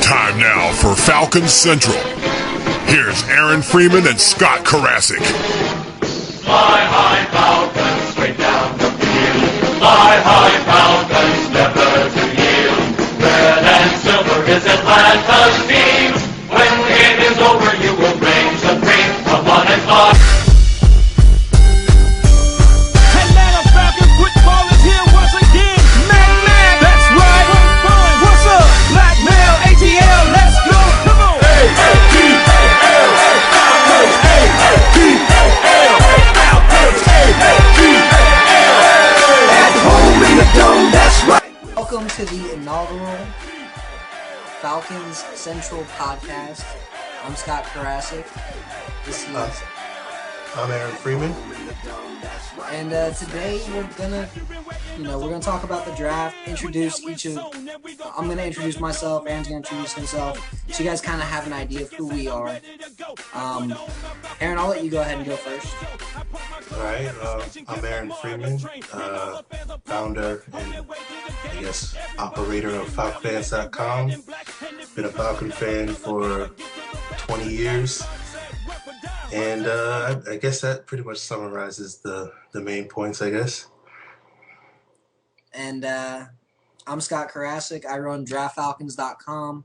Time now for Falcons Central. Here's Aaron Freeman and Scott Carasik. Fly high, Falcons, straight down the field. Fly high, Falcons, never to yield. Red and silver is Atlanta's team. When the game is over, you will reign supreme. Come on and fly. Atlanta Falcons football is here once again. Man, that's right. What's up? Black male, ATL, let's go. Come on. A-T-A-L, Falcons, A-T-A-L, Falcons, A-T-A-L. At home in the dome, that's right. Welcome to the inaugural Falcons Central podcast. I'm Scott Carasik. This is I'm Aaron Freeman. and today we're gonna talk about the draft. I'm gonna introduce myself. Aaron's gonna introduce himself, so you guys kind of have an idea of who we are. Aaron, I'll let you go ahead and go first. All right, I'm Aaron Freeman, founder and I guess operator of FalconsCentralRadio. Been a Falcon fan for 20 years, and I guess that pretty much summarizes the main points, I guess. And I'm Scott Carasik. I run DraftFalcons.com.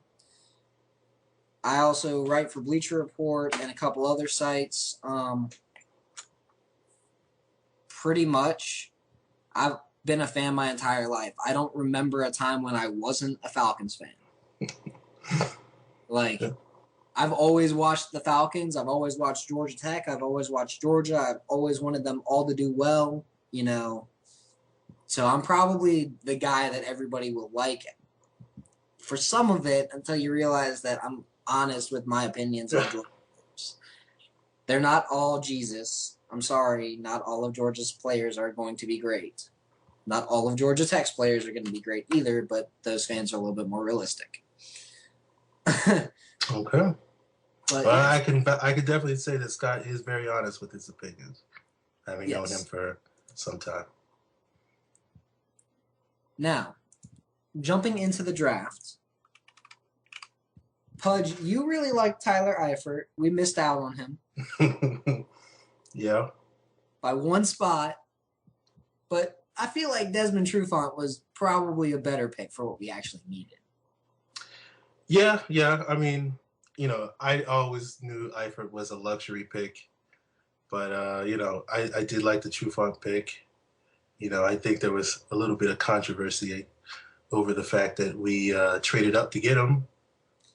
I also write for Bleacher Report and a couple other sites. Pretty much, I've been a fan my entire life. I don't remember a time when I wasn't a Falcons fan. I've always watched the Falcons. I've always watched Georgia Tech. I've always watched Georgia. I've always wanted them all to do well, So I'm probably the guy that everybody will like for some of it until you realize that I'm honest with my opinions of Georgia players. They're not all Jesus. I'm sorry, not all of Georgia's players are going to be great. Not all of Georgia Tech's players are going to be great either, but those fans are a little bit more realistic. Okay. But Well, I could definitely say that Scott is very honest with his opinions, having known him for some time. Now, jumping into the draft. Pudge, you really like Tyler Eifert. We missed out on him. Yeah. By one spot. But I feel like Desmond Trufant was probably a better pick for what we actually needed. Yeah. I mean, I always knew Eifert was a luxury pick, but I did like the Trufant pick. I think there was a little bit of controversy over the fact that we traded up to get him,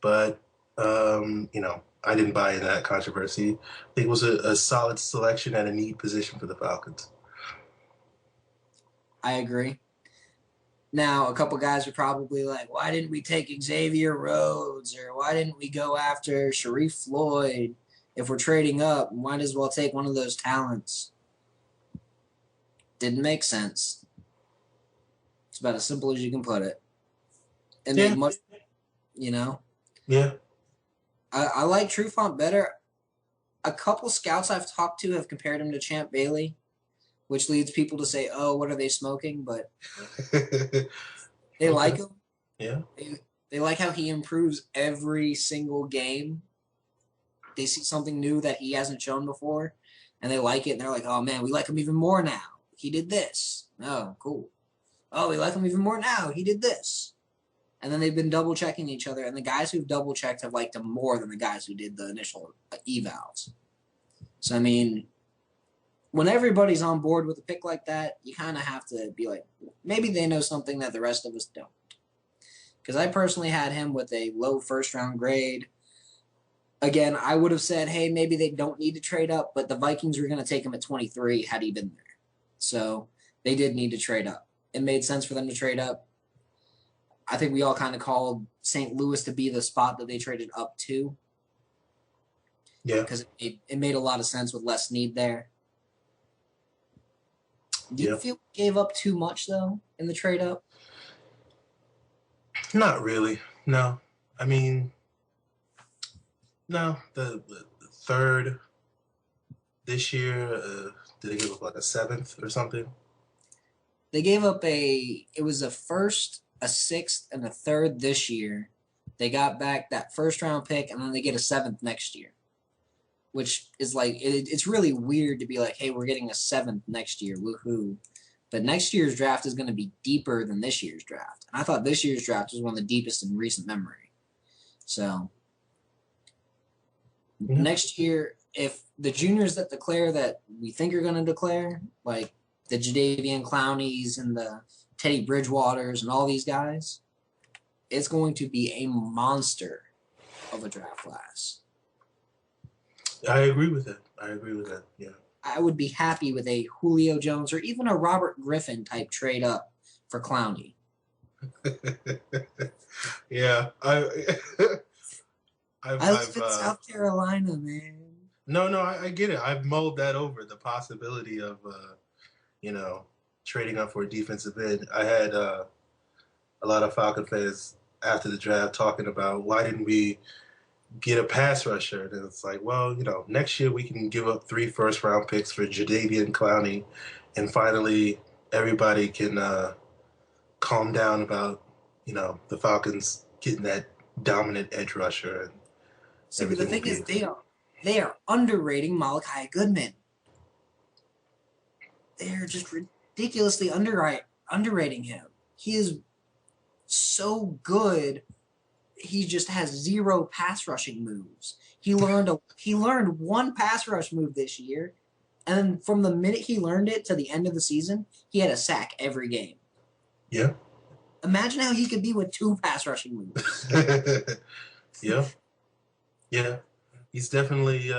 but I didn't buy into that controversy. I think it was a solid selection at a neat position for the Falcons. I agree. Now, a couple guys are probably like, why didn't we take Xavier Rhodes? Or why didn't we go after Sharif Floyd? If we're trading up, might as well take one of those talents. Didn't make sense. It's about as simple as you can put it. And Yeah. Yeah. I like Trufant better. A couple scouts I've talked to have compared him to Champ Bailey, which leads people to say, oh, what are they smoking? But they like him. Yeah. They like how he improves every single game. They see something new that he hasn't shown before, and they like it, and they're like, oh, man, we like him even more now. He did this. Oh, cool. Oh, we like him even more now. He did this. And then they've been double-checking each other, and the guys who've double-checked have liked him more than the guys who did the initial evals. So, I mean, when everybody's on board with a pick like that, you kind of have to be like, maybe they know something that the rest of us don't. Because I personally had him with a low first-round grade. Again, I would have said, hey, maybe they don't need to trade up, but the Vikings were going to take him at 23 had he been there. So they did need to trade up. It made sense for them to trade up. I think we all kind of called St. Louis to be the spot that they traded up to. Yeah. Because it made a lot of sense with less need there. Do you feel we gave up too much, though, in the trade up? Not really. No. I mean, no. The third this year, did they give up like a seventh or something? They gave up it was a first, a sixth, and a third this year. They got back that first-round pick, and then they get a 7th next year, which is like it's really weird to be like, hey, we're getting a 7th next year, woohoo. But next year's draft is going to be deeper than this year's draft. And I thought this year's draft was one of the deepest in recent memory. So next year, if the juniors that declare that we think are going to declare, like the Jadeveon Clowneys and the Teddy Bridgewaters and all these guys, it's going to be a monster of a draft class. I agree with that. Yeah. I would be happy with a Julio Jones or even a Robert Griffin type trade up for Clowney. Yeah. I live in South Carolina, man. No, I get it. I've mulled that over, the possibility of, trading up for a defensive end. I had a lot of Falcon fans after the draft talking about why didn't we get a pass rusher? And it's like, well, next year we can give up 3 first-round picks for Jadeveon Clowney, and finally everybody can calm down about, the Falcons getting that dominant edge rusher. And see, but the thing is, they are underrating Malachi Goodman. They're just ridiculously underrating him. He is so good. He just has 0 pass rushing moves. He learned 1 pass rush move this year, and from the minute he learned it to the end of the season, he had a sack every game. Yeah. Imagine how he could be with 2 pass rushing moves. Yeah. He's definitely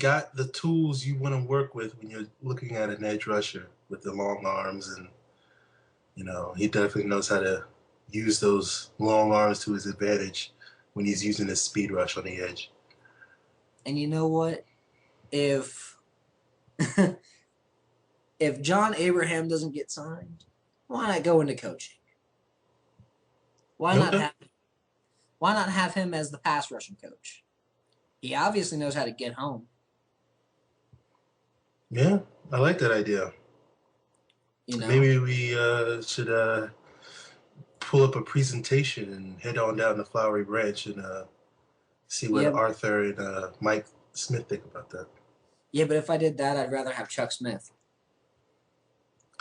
got the tools you want to work with when you're looking at an edge rusher with the long arms, and he definitely knows how to use those long arms to his advantage when he's using his speed rush on the edge. And you know what? If John Abraham doesn't get signed, why not go into coaching? Why not have him as the pass rushing coach? He obviously knows how to get home. Yeah, I like that idea. Maybe we should pull up a presentation and head on down to Flowery Branch and see what Arthur and Mike Smith think about that. Yeah, but if I did that, I'd rather have Chuck Smith.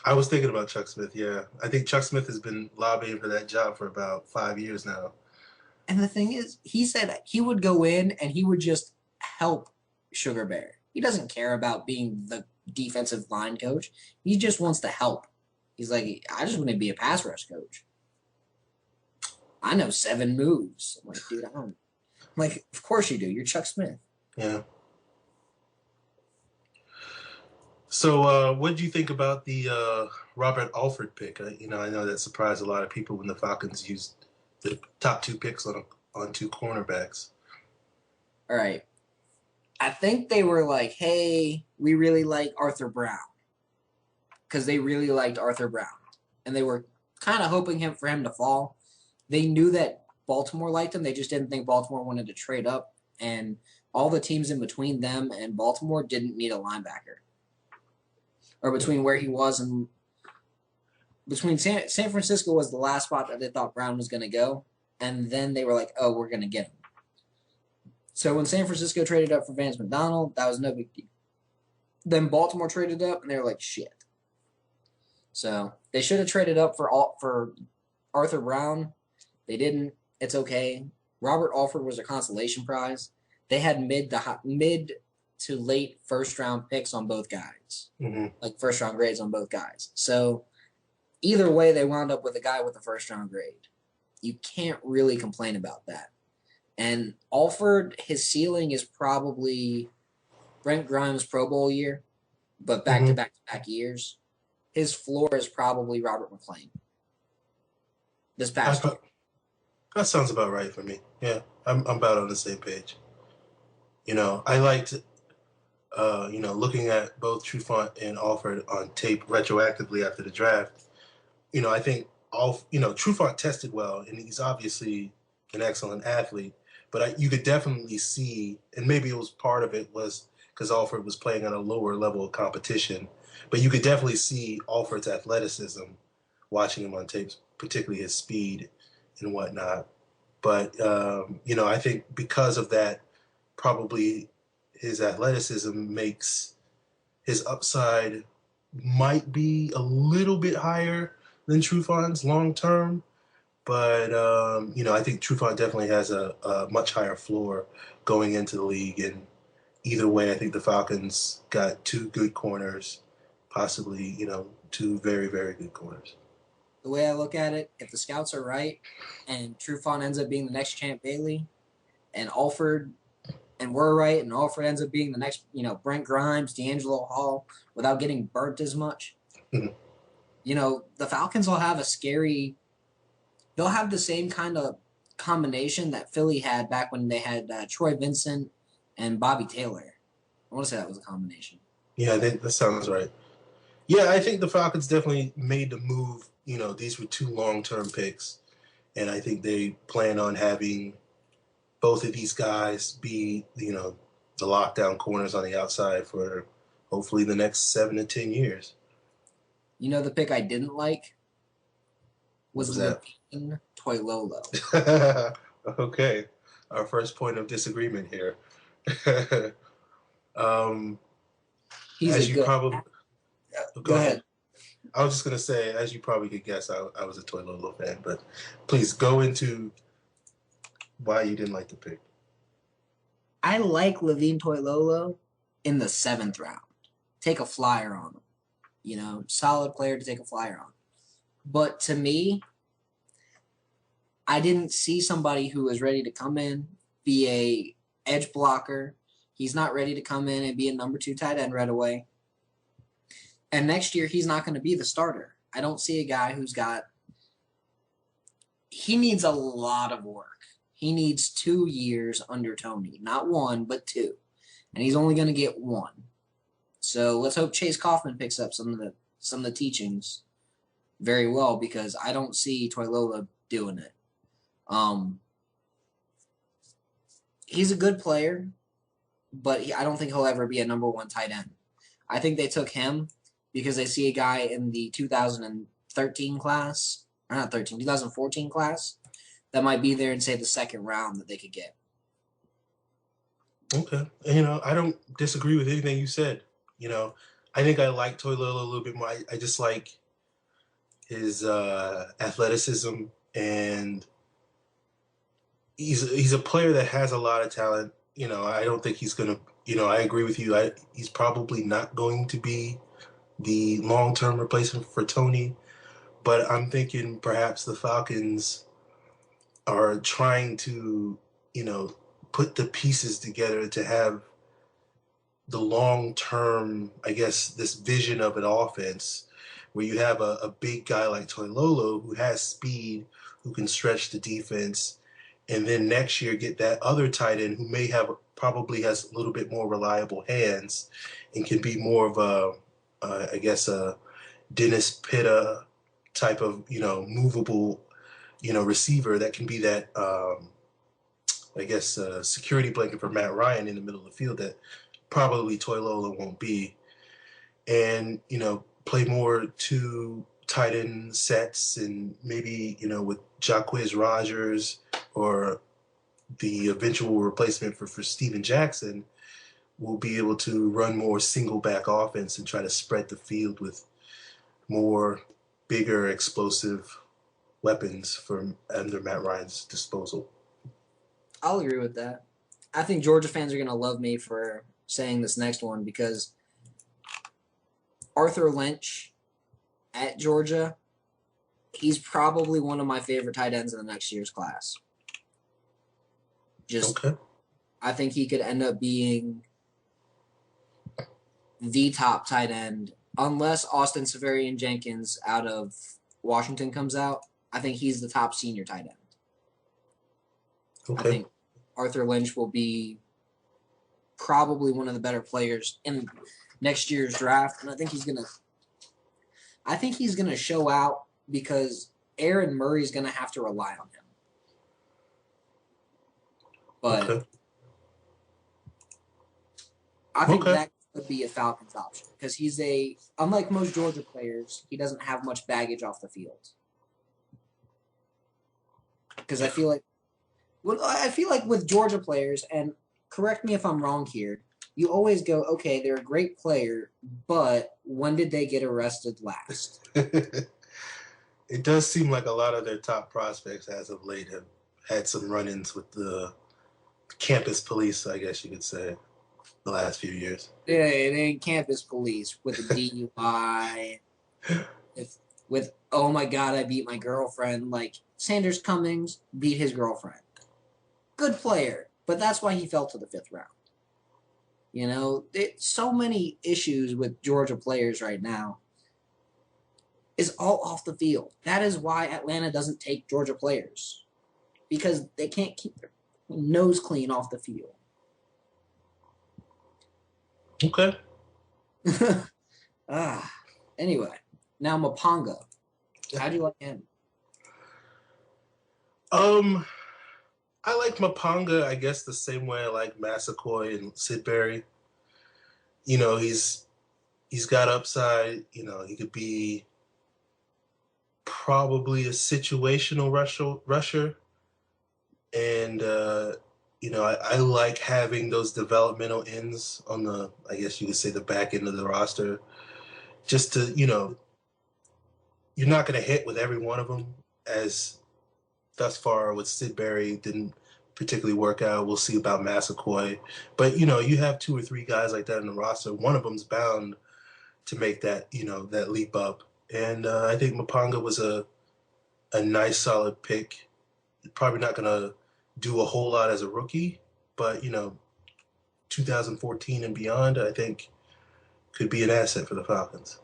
I was thinking about Chuck Smith, yeah. I think Chuck Smith has been lobbying for that job for about 5 years now. And the thing is, he said he would go in and he would just help Sugar Bear. He doesn't care about being the defensive line coach. He just wants to help. He's like, I just want to be a pass rush coach. I know 7 moves. I'm like, dude, I'm like, of course you do. You're Chuck Smith. Yeah. So what did you think about the Robert Alford pick? I know that surprised a lot of people when the Falcons used the top 2 picks on 2 cornerbacks. All right. I think they were like, hey, we really like Arthur Brown. Because they really liked Arthur Brown. And they were kind of hoping for him to fall. They knew that Baltimore liked him. They just didn't think Baltimore wanted to trade up. And all the teams in between them and Baltimore didn't need a linebacker. Or between where he was and between San Francisco was the last spot that they thought Brown was going to go. And then they were like, oh, we're going to get him. So when San Francisco traded up for Vance McDonald, that was no big deal. Then Baltimore traded up, and they were like, shit. So they should have traded up for Arthur Brown. They didn't. It's okay. Robert Alford was a consolation prize. They had mid to late first-round picks on both guys. Mm-hmm. Like first-round grades on both guys. So either way, they wound up with a guy with a first-round grade. You can't really complain about that. And Alford, his ceiling is probably Brent Grimes' Pro Bowl year, but back-to-back-to-back years. His floor is probably Robert McClain. This past year. That sounds about right for me. Yeah, I'm about on the same page. I liked, looking at both Trufant and Alford on tape retroactively after the draft. I think Trufant tested well, and he's obviously an excellent athlete. But you could definitely see, and maybe it was part of it was because Alford was playing on a lower level of competition, but you could definitely see Alford's athleticism watching him on tapes, particularly his speed and whatnot. But, I think because of that, probably his athleticism makes his upside might be a little bit higher than Trufant's long term. But, I think Trufant definitely has a much higher floor going into the league. And either way, I think the Falcons got two good corners, possibly, two very, very good corners. The way I look at it, if the scouts are right and Trufant ends up being the next Champ Bailey and Alford and we're right and Alford ends up being the next, Brent Grimes, D'Angelo Hall without getting burnt as much, the Falcons will have they'll have the same kind of combination that Philly had back when they had Troy Vincent and Bobby Taylor. I want to say that was a combination. Yeah, I think that sounds right. Yeah, I think the Falcons definitely made the move. These were two long-term picks, and I think they plan on having both of these guys be, the lockdown corners on the outside for hopefully the next 7 to 10 years. The pick I didn't like was Levine Toilolo. Okay, our first point of disagreement here. He's a good. Go ahead. I was just going to say, as you probably could guess, I was a Toilolo fan, but please go into why you didn't like the pick. I like Levine Toilolo in the 7th round. Take a flyer on him. Solid player to take a flyer on. But to me, I didn't see somebody who was ready to come in, be a edge blocker. He's not ready to come in and be a number 2 tight end right away. And next year, he's not going to be the starter. I don't see a guy he needs a lot of work. He needs 2 years under Tony. Not 1, but 2. And he's only going to get 1. So let's hope Chase Kaufman picks up some of the teachings very well, because I don't see Toilolo doing it. He's a good player, but I don't think he'll ever be a number 1 tight end. I think they took him because they see a guy in the 2014 class that might be there in, say, the 2nd round that they could get. Okay. I don't disagree with anything you said. I think I like Toilolo a little bit more. I just like his athleticism, and he's a player that has a lot of talent. I don't think he's going to, I agree with you. He's probably not going to be the long-term replacement for Tony, but I'm thinking perhaps the Falcons are trying to, put the pieces together to have the long-term, I guess, this vision of an offense where you have a big guy like Toilolo who has speed, who can stretch the defense, and then next year get that other tight end who probably has a little bit more reliable hands and can be more of a Dennis Pitta type of, movable, receiver that can be that, security blanket for Matt Ryan in the middle of the field that probably Toilolo won't be. And, play more 2 tight end sets, and maybe, with Jacquizz Rodgers or the eventual replacement for Steven Jackson, will be able to run more single back offense and try to spread the field with more bigger explosive weapons under Matt Ryan's disposal. I'll agree with that. I think Georgia fans are going to love me for saying this next one, because Arthur Lynch at Georgia, he's probably one of my favorite tight ends in the next year's class. Okay. I think he could end up being the top tight end, unless Austin Severian Jenkins out of Washington comes out. I think he's the top senior tight end. Okay. I think Arthur Lynch will be probably one of the better players in next year's draft, and I think he's gonna show out, because Aaron Murray's gonna have to rely on him. But okay. I think that could be a Falcons option, because he's unlike most Georgia players, he doesn't have much baggage off the field. Because I feel like Well, I feel like with Georgia players, and correct me if I'm wrong here, you always go, okay, they're a great player, but when did they get arrested last? It does seem like a lot of their top prospects as of late have had some run-ins with the campus police, I guess you could say, the last few years. Yeah, it ain't campus police with a DUI. with oh my god, I beat my girlfriend. Like Sanders Cummings beat his girlfriend. Good player, but that's why he fell to the 5th round. You know, so many issues with Georgia players right now is all off the field. That is why Atlanta doesn't take Georgia players, because they can't keep their nose clean off the field. Okay. Anyway, now Mapanga. How do you like him? I like Mapanga, I guess, the same way I like Massaquoi and Sidbury. You know, he's got upside. You know, he could be probably a situational rusher. And, you know, I like having those developmental ends on the, I guess you could say, the back end of the roster. Just to, you know, you're not going to hit with every one of them, as thus far with Sidbury didn't particularly work out. We'll see about Massaquoi. But, you know, you have 2 or 3 guys like that in the roster. One of them's bound to make that, you know, that leap up. And I think Mapanga was a nice, solid pick. Probably not going to do a whole lot as a rookie, but, you know, 2014 and beyond, I think could be an asset for the Falcons.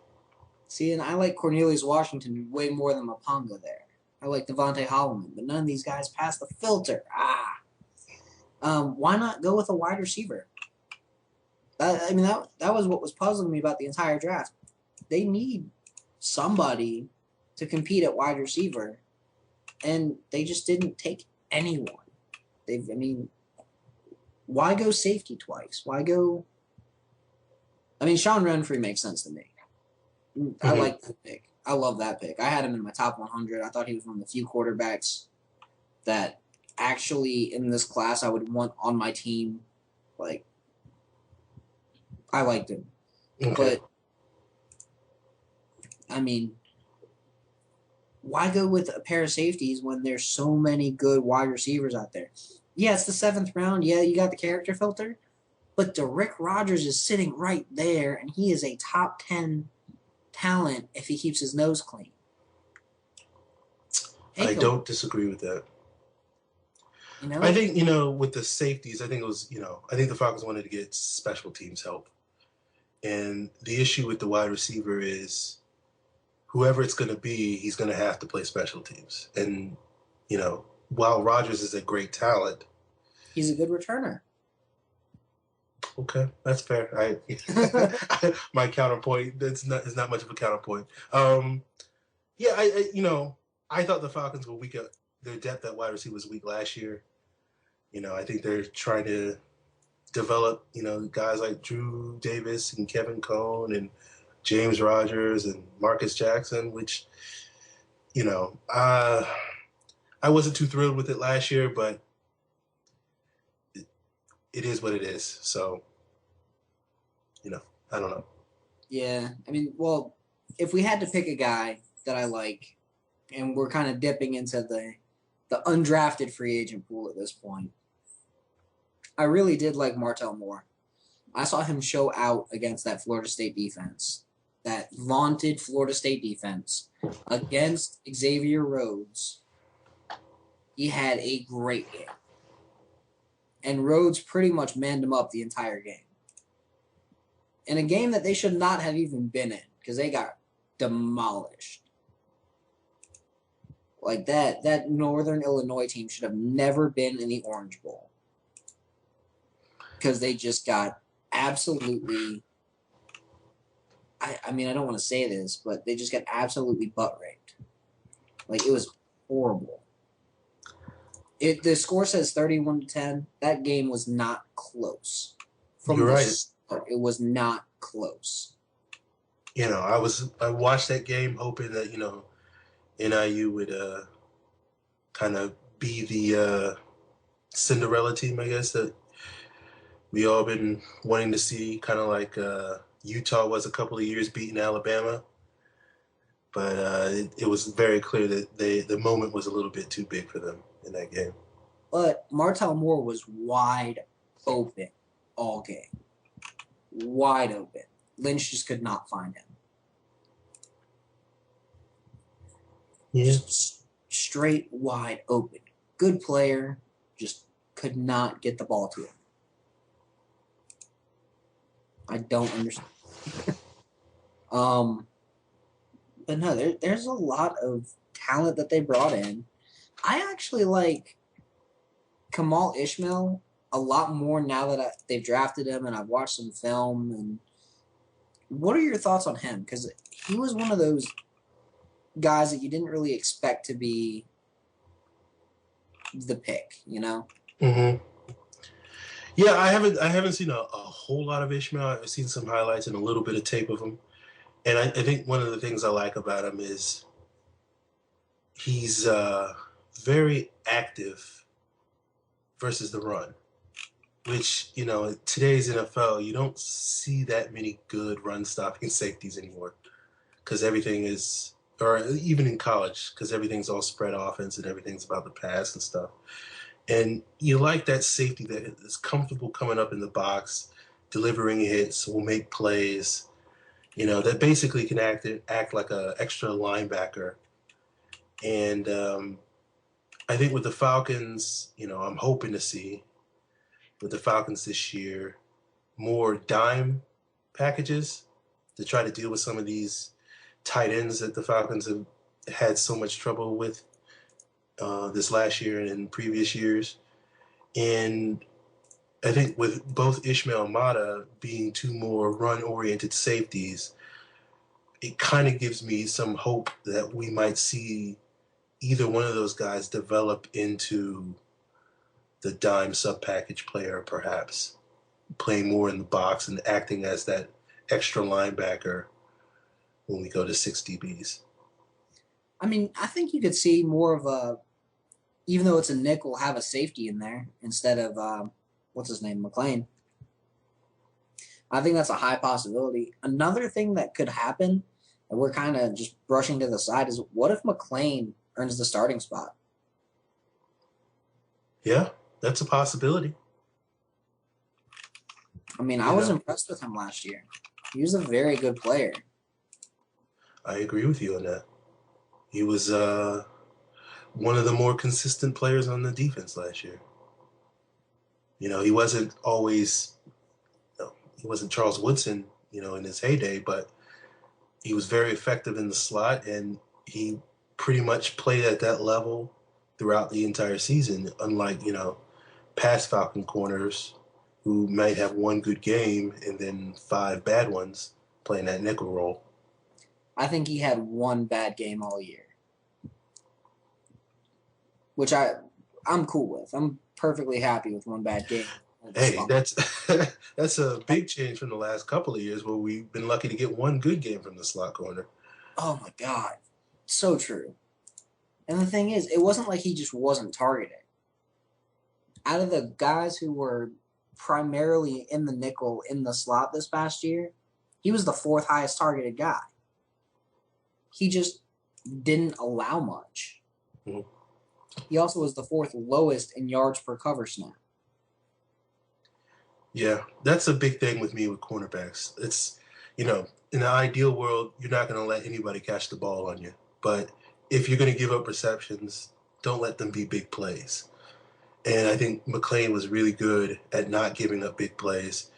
See, and I like Cornelius Washington way more than Mapanga there. I like Devontae Holloman, but none of these guys pass the filter. Why not go with a wide receiver? That was what was puzzling me about the entire draft. They need somebody to compete at wide receiver, and they just didn't take anyone. Why go safety twice? Why go? Sean Renfree makes sense to me. I like that pick. I love that pick. I had him in my top 100. I thought he was one of the few quarterbacks that actually in this class I would want on my team. Like, I liked him. Okay. But, why go with a pair of safeties when there's so many good wide receivers out there? Yeah, it's the 7th round. Yeah, you got the character filter. But Rick Rodgers is sitting right there, and he is a top 10 talent if he keeps his nose clean. I don't disagree with that. You know? I think, with the safeties, I think the Falcons wanted to get special teams help. And the issue with the wide receiver is whoever it's going to be, he's going to have to play special teams. And, while Rodgers is a great talent, he's a good returner. Okay, that's fair. My counterpoint is not much of a counterpoint. I thought the Falcons were weak. Their depth at wide receiver was weak last year. I think they're trying to develop, guys like Drew Davis and Kevin Cohn and James Rodgers and Marcus Jackson, which, I wasn't too thrilled with it last year, but it is what it is. So, I don't know. Yeah. If we had to pick a guy that I like, and we're kind of dipping into the undrafted free agent pool at this point, I really did like Martell Moore. I saw him show out against that Florida State defense, that vaunted Florida State defense, against Xavier Rhodes. He had a great game. And Rhodes pretty much manned him up the entire game. In a game that they should not have even been in, because they got demolished. Like that Northern Illinois team should have never been in the Orange Bowl. Because they just got absolutely, I don't want to say this, but they just got absolutely butt raped. Like, it was horrible. The score says 31-10. That game was not close. You're right. It was not close. I watched that game hoping that, NIU would kind of be the Cinderella team, I guess, that we all been wanting to see, kind of like Utah was a couple of years beating Alabama. But it was very clear that the moment was a little bit too big for them in that game. But Martell Moore was wide open all game. Wide open. Lynch just could not find him. Yeah. Just straight wide open. Good player, just could not get the ball to him. I don't understand. But no, there's a lot of talent that they brought in. I actually like Kamal Ishmael a lot more now that they've drafted him and I've watched some film. And what are your thoughts on him? Because he was one of those guys that you didn't really expect to be the pick, you know? Mm-hmm. Yeah, I haven't seen a whole lot of Ishmael. I've seen some highlights and a little bit of tape of him. And I think one of the things I like about him is he's very active versus the run, which, you know, today's NFL, you don't see that many good run-stopping safeties anymore because everything is, or even in college, because everything's all spread offense and everything's about the pass and stuff. And you like that safety that is comfortable coming up in the box, delivering hits, will make plays, you know, that basically can act like an extra linebacker. And I think with the Falcons, you know, I'm hoping to see with the Falcons this year more dime packages to try to deal with some of these tight ends that the Falcons have had so much trouble with this last year and in previous years. And I think with both Ishmael and Mata being two more run-oriented safeties, it kind of gives me some hope that we might see either one of those guys develop into the dime sub-package player, perhaps, playing more in the box and acting as that extra linebacker when we go to 6 DBs. I mean, I think you could see more of a, even though it's a nickel, have a safety in there instead of, what's his name, McLean. I think that's a high possibility. Another thing that could happen, and we're kind of just brushing to the side, is what if McLean earns the starting spot? Yeah, that's a possibility. I mean, I was impressed with him last year. He was a very good player. I agree with you on that. He was one of the more consistent players on the defense last year. You know, he wasn't always, he wasn't Charles Woodson, you know, in his heyday, but he was very effective in the slot, and he pretty much played at that level throughout the entire season, unlike, you know, past Falcon corners who might have one good game and then 5 bad ones playing that nickel role. I think he had one bad game all year, which I'm cool with. I'm perfectly happy with one bad game. Hey, that's a big change from the last couple of years where we've been lucky to get one good game from the slot corner. Oh my God. So true. And the thing is, it wasn't like he just wasn't targeted. Out of the guys who were primarily in the nickel, in the slot this past year, he was the 4th highest targeted guy. He just didn't allow much. Mm-hmm. He also was the 4th lowest in yards per cover snap. Yeah, that's a big thing with me with cornerbacks. It's, you know, in the ideal world, you're not going to let anybody catch the ball on you. But if you're going to give up receptions, don't let them be big plays. And I think McLean was really good at not giving up big plays.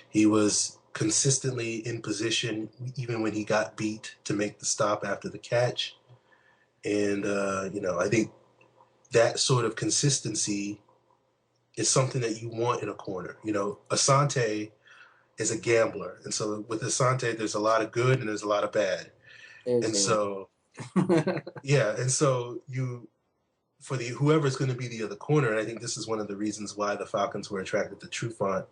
He was consistently in position, even when he got beat, to make the stop after the catch. And, you know, I think that sort of consistency is something that you want in a corner. You know, Asante is a gambler. And so with Asante, there's a lot of good and there's a lot of bad. Yeah, and so for whoever's going to be the other corner, and I think this is one of the reasons why the Falcons were attracted to Trufant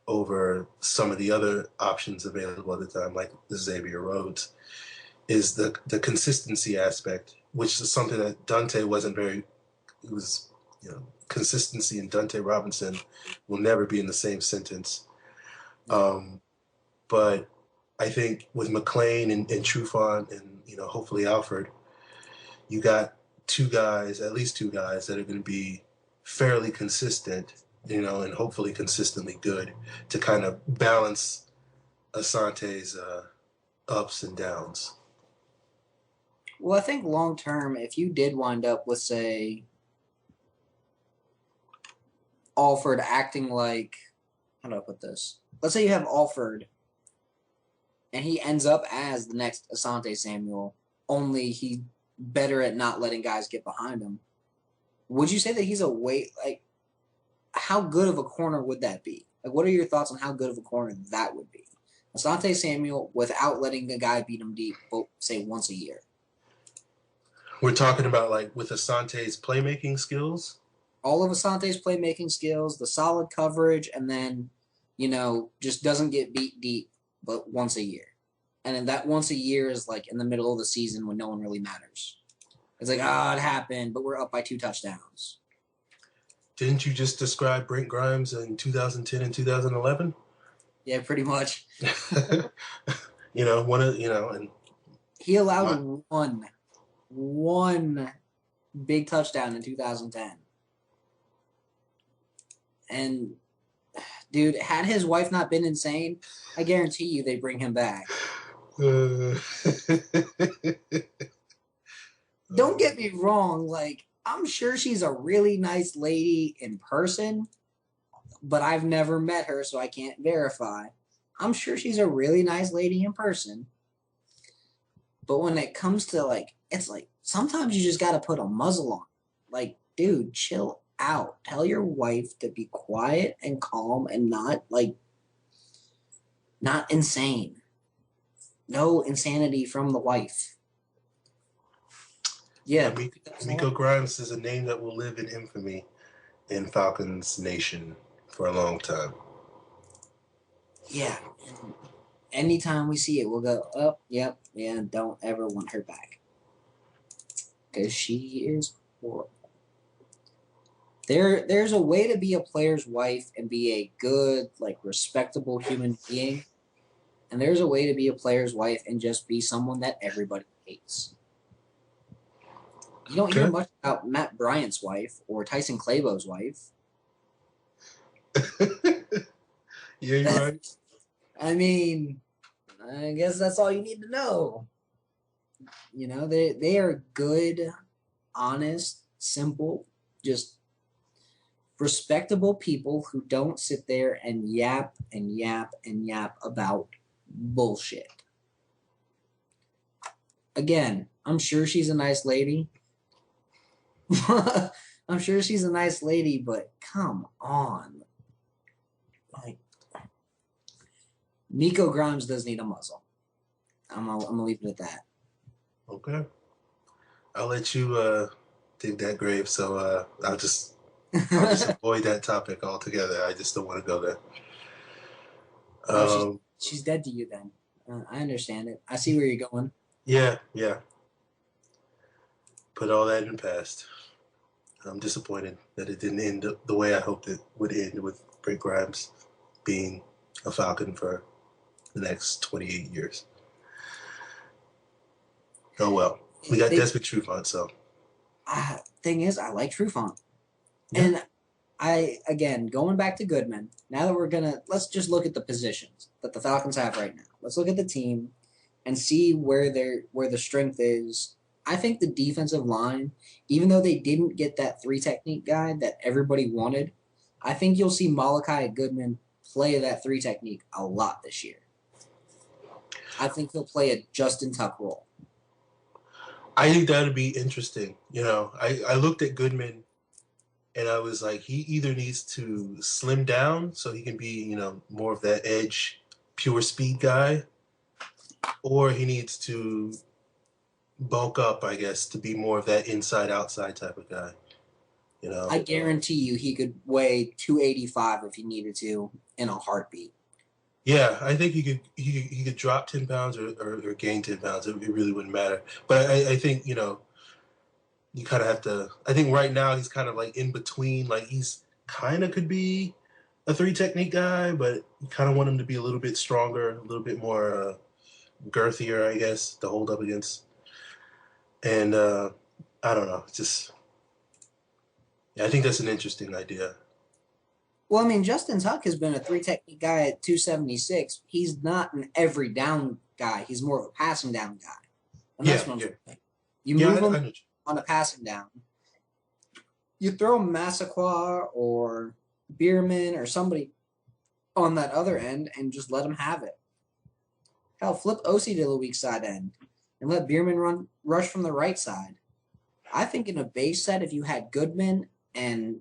over some of the other options available at the time, like the Xavier Rhodes, is the consistency aspect, which is something that Dante wasn't very, he was, you know, consistency and Dante Robinson will never be in the same sentence. But I think with McLean and Trufant and, hopefully Alfred, you got at least two guys that are going to be fairly consistent, and hopefully consistently good to kind of balance Asante's ups and downs. Well, I think long term, if you did wind up with, say, Alford acting like, how do I put this? Let's say you have Alford, and he ends up as the next Asante Samuel, only he's better at not letting guys get behind him. Would you say that he's how good of a corner would that be? Like, what are your thoughts on how good of a corner that would be? Asante Samuel without letting the guy beat him deep, say, once a year. We're talking about, with Asante's playmaking skills? All of Asante's playmaking skills, the solid coverage, and then, just doesn't get beat deep, but once a year. And then that once a year is, in the middle of the season when no one really matters. It's like, it happened, but we're up by 2 touchdowns. Didn't you just describe Brent Grimes in 2010 and 2011? Yeah, pretty much. And he allowed one big touchdown in 2010. And, dude, had his wife not been insane, I guarantee you they bring him back. Don't get me wrong, I'm sure she's a really nice lady in person, but I've never met her, so I can't verify. I'm sure she's a really nice lady in person. But when it comes to, it's sometimes you just got to put a muzzle on. Dude, chill out. Tell your wife to be quiet and calm and not insane. No insanity from the wife. Yeah. Miko Grimes is a name that will live in infamy in Falcons Nation for a long time. Yeah. Anytime we see it, we'll go, oh, yep, yeah, don't ever want her back. Because she is horrible. There's a way to be a player's wife and be a good, respectable human being. And there's a way to be a player's wife and just be someone that everybody hates. You don't hear much about Matt Bryant's wife or Tyson Clabo's wife. Yeah, you're right. I mean, I guess that's all you need to know. They are good, honest, simple, just respectable people who don't sit there and yap and yap and yap about bullshit. Again, I'm sure she's a nice lady. I'm sure she's a nice lady, but come on. Miko Grimes does need a muzzle. I'm gonna leave it at that. Okay. I'll let you dig that grave, so I'll just avoid that topic altogether. I just don't want to go there. She's dead to you then. I understand it. I see where you're going. Yeah. Put all that in the past. I'm disappointed that it didn't end the way I hoped it would end, with Brent Grimes being a Falcon for the next 28 years. Oh, well. We got Desmond Trufant, so. Thing is, I like Trufant. Yeah. And again, going back to Goodman, now that let's just look at the positions that the Falcons have right now. Let's look at the team and see where the strength is. I think the defensive line, even though they didn't get that 3 technique guy that everybody wanted, I think you'll see Malachi Goodman play that 3 technique a lot this year. I think he'll play a Justin Tuck role. I think that would be interesting. I looked at Goodman and I was like, he either needs to slim down so he can be, more of that edge, pure speed guy, or he needs to bulk up, I guess, to be more of that inside-outside type of guy. I guarantee you he could weigh 285 if he needed to in a heartbeat. Yeah, I think he could drop 10 pounds or gain 10 pounds. It really wouldn't matter. But I think, you kind of have to. I think right now he's kind of like in between. Like he's kind of could be a 3 technique guy, but you kind of want him to be a little bit stronger, a little bit more girthier, I guess, to hold up against. And I don't know, just yeah, I think that's an interesting idea. Well, I mean, Justin Tuck has been a 3 technique guy at 276. He's not an every down guy. He's more of a passing down guy. And that's what I'm saying. You move him on a passing down. You throw Massaquoi or Bierman or somebody on that other end and just let him have it. Hell, flip Osi to the weak side end and let Bierman rush from the right side. I think in a base set, if you had Goodman and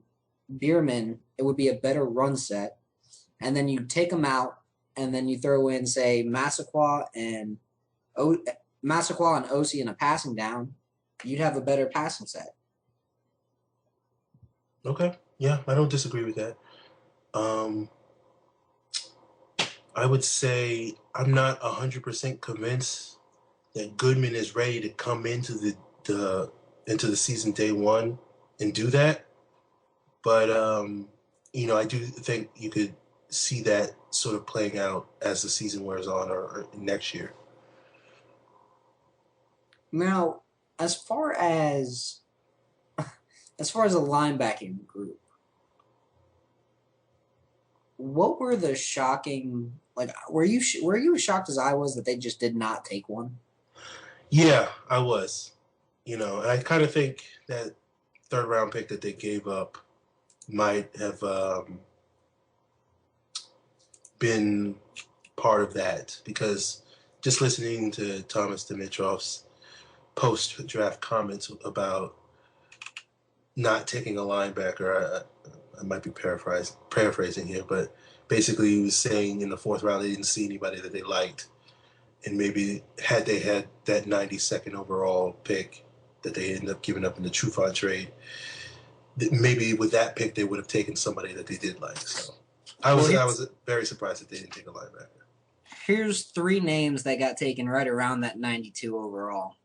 Bierman, it would be a better run set. And then you take them out, and then you throw in, say, Massaquoi and Osi in a passing down. You'd have a better passing set. Okay. Yeah, I don't disagree with that. I would say I'm not 100% convinced that Goodman is ready to come into the season day one and do that. But I do think you could see that sort of playing out as the season wears on or next year. Now, as far as a linebacking group, what were the shocking? Like, were you as shocked as I was that they just did not take one? Yeah, I was. And I kind of think that 3rd round pick that they gave up might have been part of that, because just listening to Thomas Dimitrov's post-draft comments about not taking a linebacker, I might be paraphrasing here, but basically he was saying in the 4th round they didn't see anybody that they liked, and maybe had they had that 92nd overall pick that they ended up giving up in the Trufant trade, maybe with that pick they would have taken somebody that they did like. So I was very surprised that they didn't take a linebacker. Here's 3 names that got taken right around that 92 overall.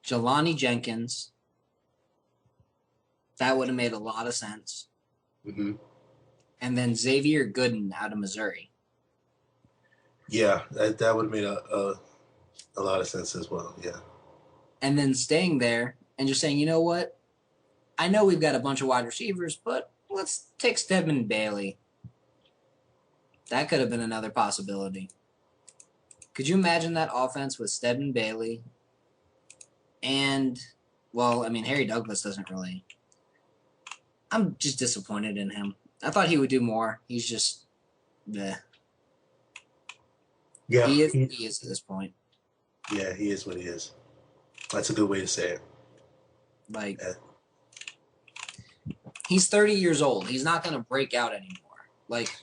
Jelani Jenkins. That would have made a lot of sense. Mm-hmm. And then Xavier Gooden out of Missouri. Yeah, that would have made a lot of sense as well, yeah. And then staying there and just saying, you know what? I know we've got a bunch of wide receivers, but let's take Stedman Bailey. That could have been another possibility. Could you imagine that offense with Stedman Bailey and, Harry Douglas doesn't really. I'm just disappointed in him. I thought he would do more. He's just, bleh. Yeah, he is at this point. Yeah, he is what he is. That's a good way to say it. Like, he's 30 years old. He's not going to break out anymore. Like,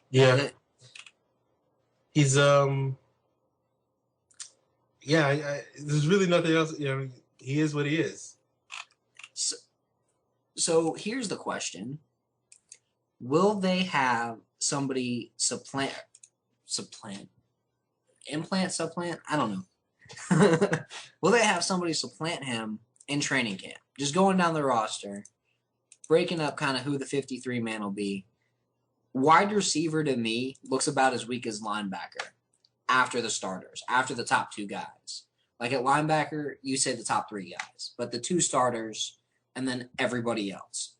yeah, he's there's really nothing else. He is what he is. So here's the question: will they have somebody supplant? I don't know. Will they have somebody supplant him in training camp? Just going down the roster, breaking up kind of who the 53 man will be. Wide receiver to me looks about as weak as linebacker after the starters, after the top 2 guys. Like at linebacker, you say the top 3 guys, but the 2 starters and then everybody else.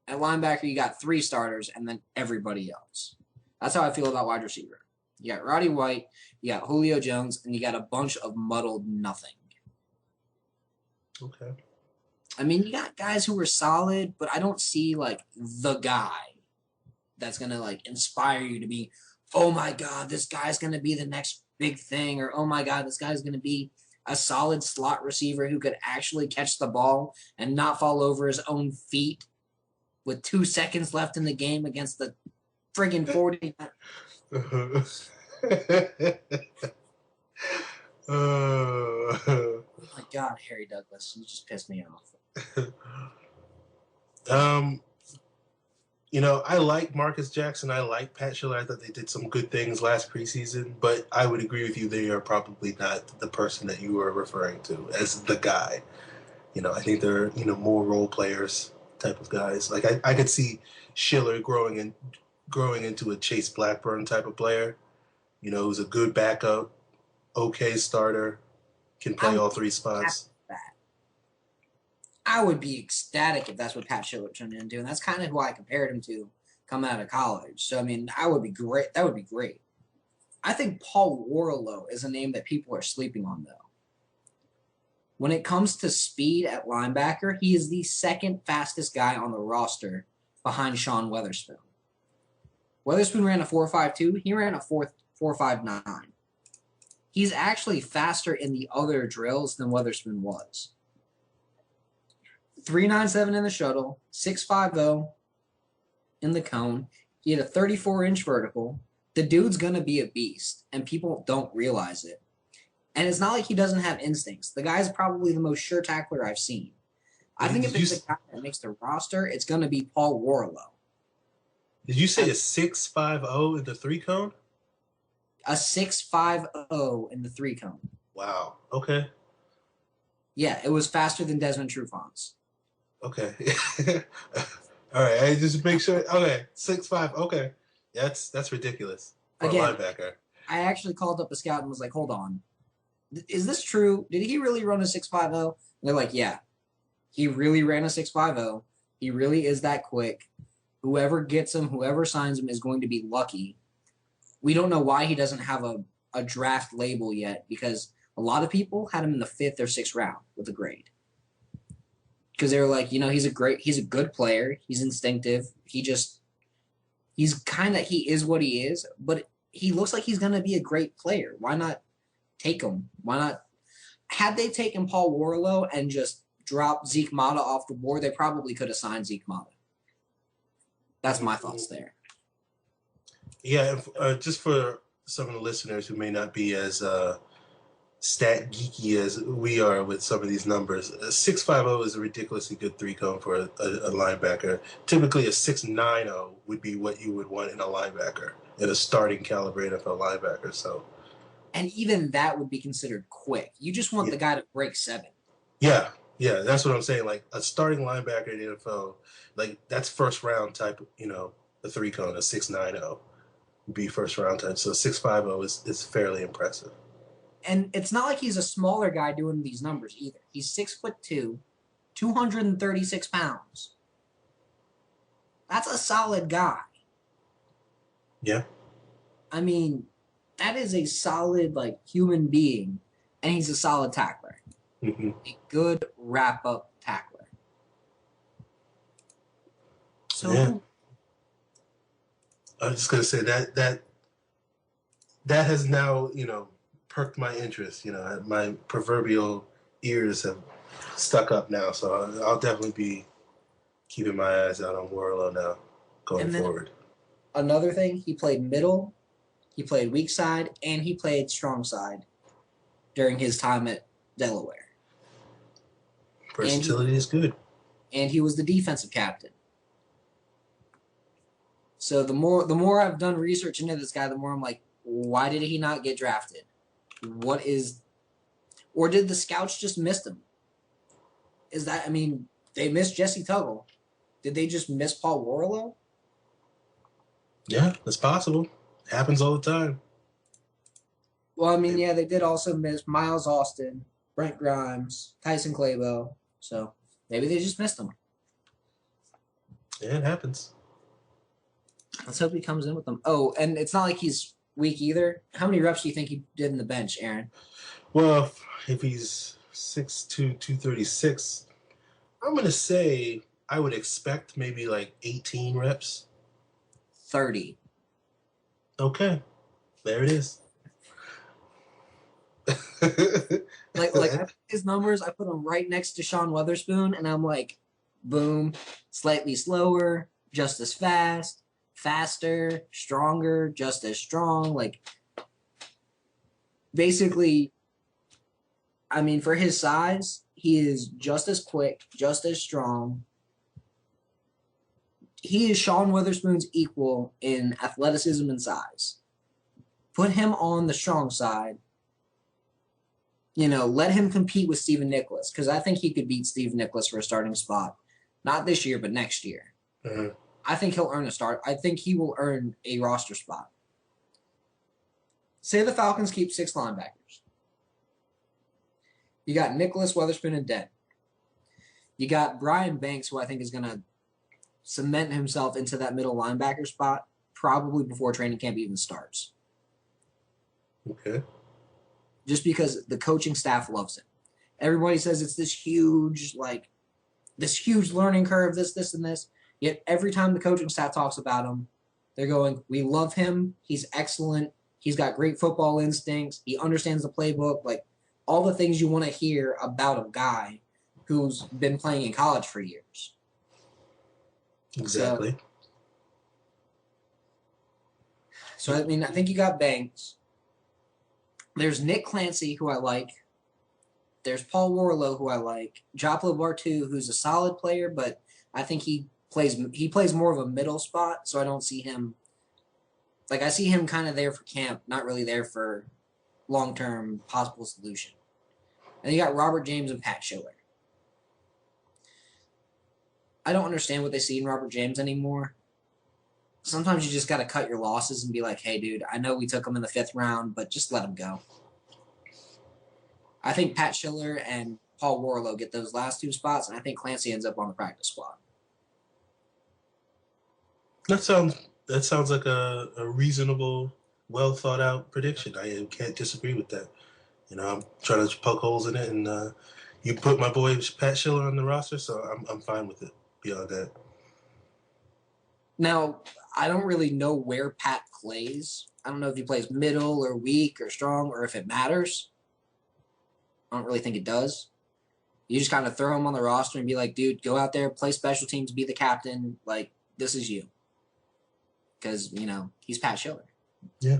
At linebacker, you got 3 starters and then everybody else. That's how I feel about wide receiver. You got Roddy White, you got Julio Jones, and you got a bunch of muddled nothing. Okay. I mean, you got guys who are solid, but I don't see, like, the guy that's going to, like, inspire you to be, oh, my God, this guy's going to be the next big thing, or, oh, my God, this guy's going to be a solid slot receiver who could actually catch the ball and not fall over his own feet with 2 seconds left in the game against the friggin' 40. Oh my God, Harry Douglas, you just pissed me off. I like Marcus Jackson. I like Pat Schiller. I thought they did some good things last preseason, but I would agree with you. They are probably not the person that you were referring to as the guy. I think they're, more role players type of guys. Like I could see Schiller growing into a Chase Blackburn type of player, who's a good backup, okay starter, can play all three spots. I would be ecstatic if that's what Pat Schiller turned into, and that's kind of who I compared him to coming out of college. So, I mean, I would be great. That would be great. I think Paul Warlow is a name that people are sleeping on, though. When it comes to speed at linebacker, he is the second fastest guy on the roster behind Sean Weatherspoon. Weatherspoon ran a 4.52. He ran a 4.59. He's actually faster in the other drills than Weatherspoon was. 3.97 in the shuttle, 6.50 in the cone. He had a 34-inch vertical. The dude's going to be a beast, and people don't realize it. And it's not like he doesn't have instincts. The guy's probably the most sure tackler I've seen. I think if it's a guy that makes the roster, it's going to be Paul Warlow. Did you say a 6.50 in the 3-cone? A 6.50 in the 3-cone. Wow. Okay. Yeah, it was faster than Desmond Trufant's. Okay. All right. I just make sure. Okay. 6.5. Okay. That's ridiculous for a linebacker. I actually called up a scout and was like, hold on. Is this true? Did he really run a 6.50? And they're like, yeah. He really ran a 6.50. He really is that quick. Whoever gets him, whoever signs him is going to be lucky. We don't know why he doesn't have a draft label yet, because a lot of people had him in the 5th or 6th round with a grade. Because they were like, he's a good player. He's instinctive. He is what he is, but he looks like he's going to be a great player. Why not take him? Why not? Had they taken Paul Warlow and just dropped Zeke Mata off the board, they probably could have signed Zeke Mata. That's my thoughts there. Yeah, just for some of the listeners who may not be as stat geeky as we are with some of these numbers, a 6.50 is a ridiculously good 3-cone for a linebacker. Typically, a 6.90 would be what you would want in a linebacker, in a starting caliber NFL linebacker. So, and even that would be considered quick. You just want the guy to break 7. Yeah, that's what I'm saying. Like a starting linebacker in the NFL, like that's first round type. A 3-cone, a 6.90 would be first round type. So 6.50 is fairly impressive. And it's not like he's a smaller guy doing these numbers either. He's 6'2", 236 pounds. That's a solid guy. Yeah. I mean, that is a solid, human being, and he's a solid tackler. Mm-hmm. A good wrap-up tackler. So, yeah. I was just gonna say that has now, perked my interest. My proverbial ears have stuck up now, so I'll definitely be keeping my eyes out on Warlow now going forward. Another thing, he played middle, he played weak side, and he played strong side during his time at Delaware. Versatility is good. And he was the defensive captain. So the more I've done research into this guy, the more I'm like, why did he not get drafted? Or did the scouts just miss him? They missed Jesse Tuggle. Did they just miss Paul Warlow? Yeah, that's possible. It happens all the time. Well, they did also miss Miles Austin, Brent Grimes, Tyson Clabo. So maybe they just missed him. Yeah, it happens. Let's hope he comes in with them. Oh, and it's not like he's weak either. How many reps do you think he did in the bench, Aaron? Well, if he's 6'2", 236, I'm going to say I would expect maybe 18 reps. 30. Okay. There it is. I put his numbers, I put them right next to Sean Weatherspoon, and I'm like, boom, slightly slower, just as fast, faster, stronger, just as strong. Basically, for his size, he is just as quick, just as strong, he is Sean Witherspoon's equal in athleticism and size. Put him on the strong side. Let him compete with Steven Nicholas, because I think he could beat Steven Nicholas for a starting spot. Not this year, but next year. Mm-hmm. I think he'll earn a start. I think he will earn a roster spot. Say the Falcons keep 6 linebackers. You got Nicholas, Witherspoon, and Dent. You got Brian Banks, who I think is going to cement himself into that middle linebacker spot probably before training camp even starts. Okay. Just because the coaching staff loves him. Everybody says it's this huge learning curve, this, and this. Yet every time the coaching staff talks about him, they're going, we love him. He's excellent. He's got great football instincts. He understands the playbook. Like, all the things you want to hear about a guy who's been playing in college for years. Exactly. So I mean, I think you got Banks. There's Nick Clancy, who I like. There's Paul Warlow, who I like. Jopla Bartu, who's a solid player, but I think he plays more of a middle spot, so I don't see him. Like, I see him kind of there for camp, not really there for long-term possible solution. And you got Robert James and Pat Schiller. I don't understand what they see in Robert James anymore. Sometimes you just got to cut your losses and be like, hey, dude, I know we took him in the 5th round, but just let him go. I think Pat Schiller and Paul Warlow get those last 2 spots, and I think Clancy ends up on the practice squad. That sounds like a reasonable, well thought out prediction. I can't disagree with that. I'm trying to poke holes in it, and you put my boy Pat Schiller on the roster, so I'm fine with it. Beyond that. Now, I don't really know where Pat plays. I don't know if he plays middle or weak or strong or if it matters. I don't really think it does. You just kind of throw him on the roster and be like, dude, go out there, play special teams, be the captain. Like, this is you. Because, he's Pat Schiller. Yeah.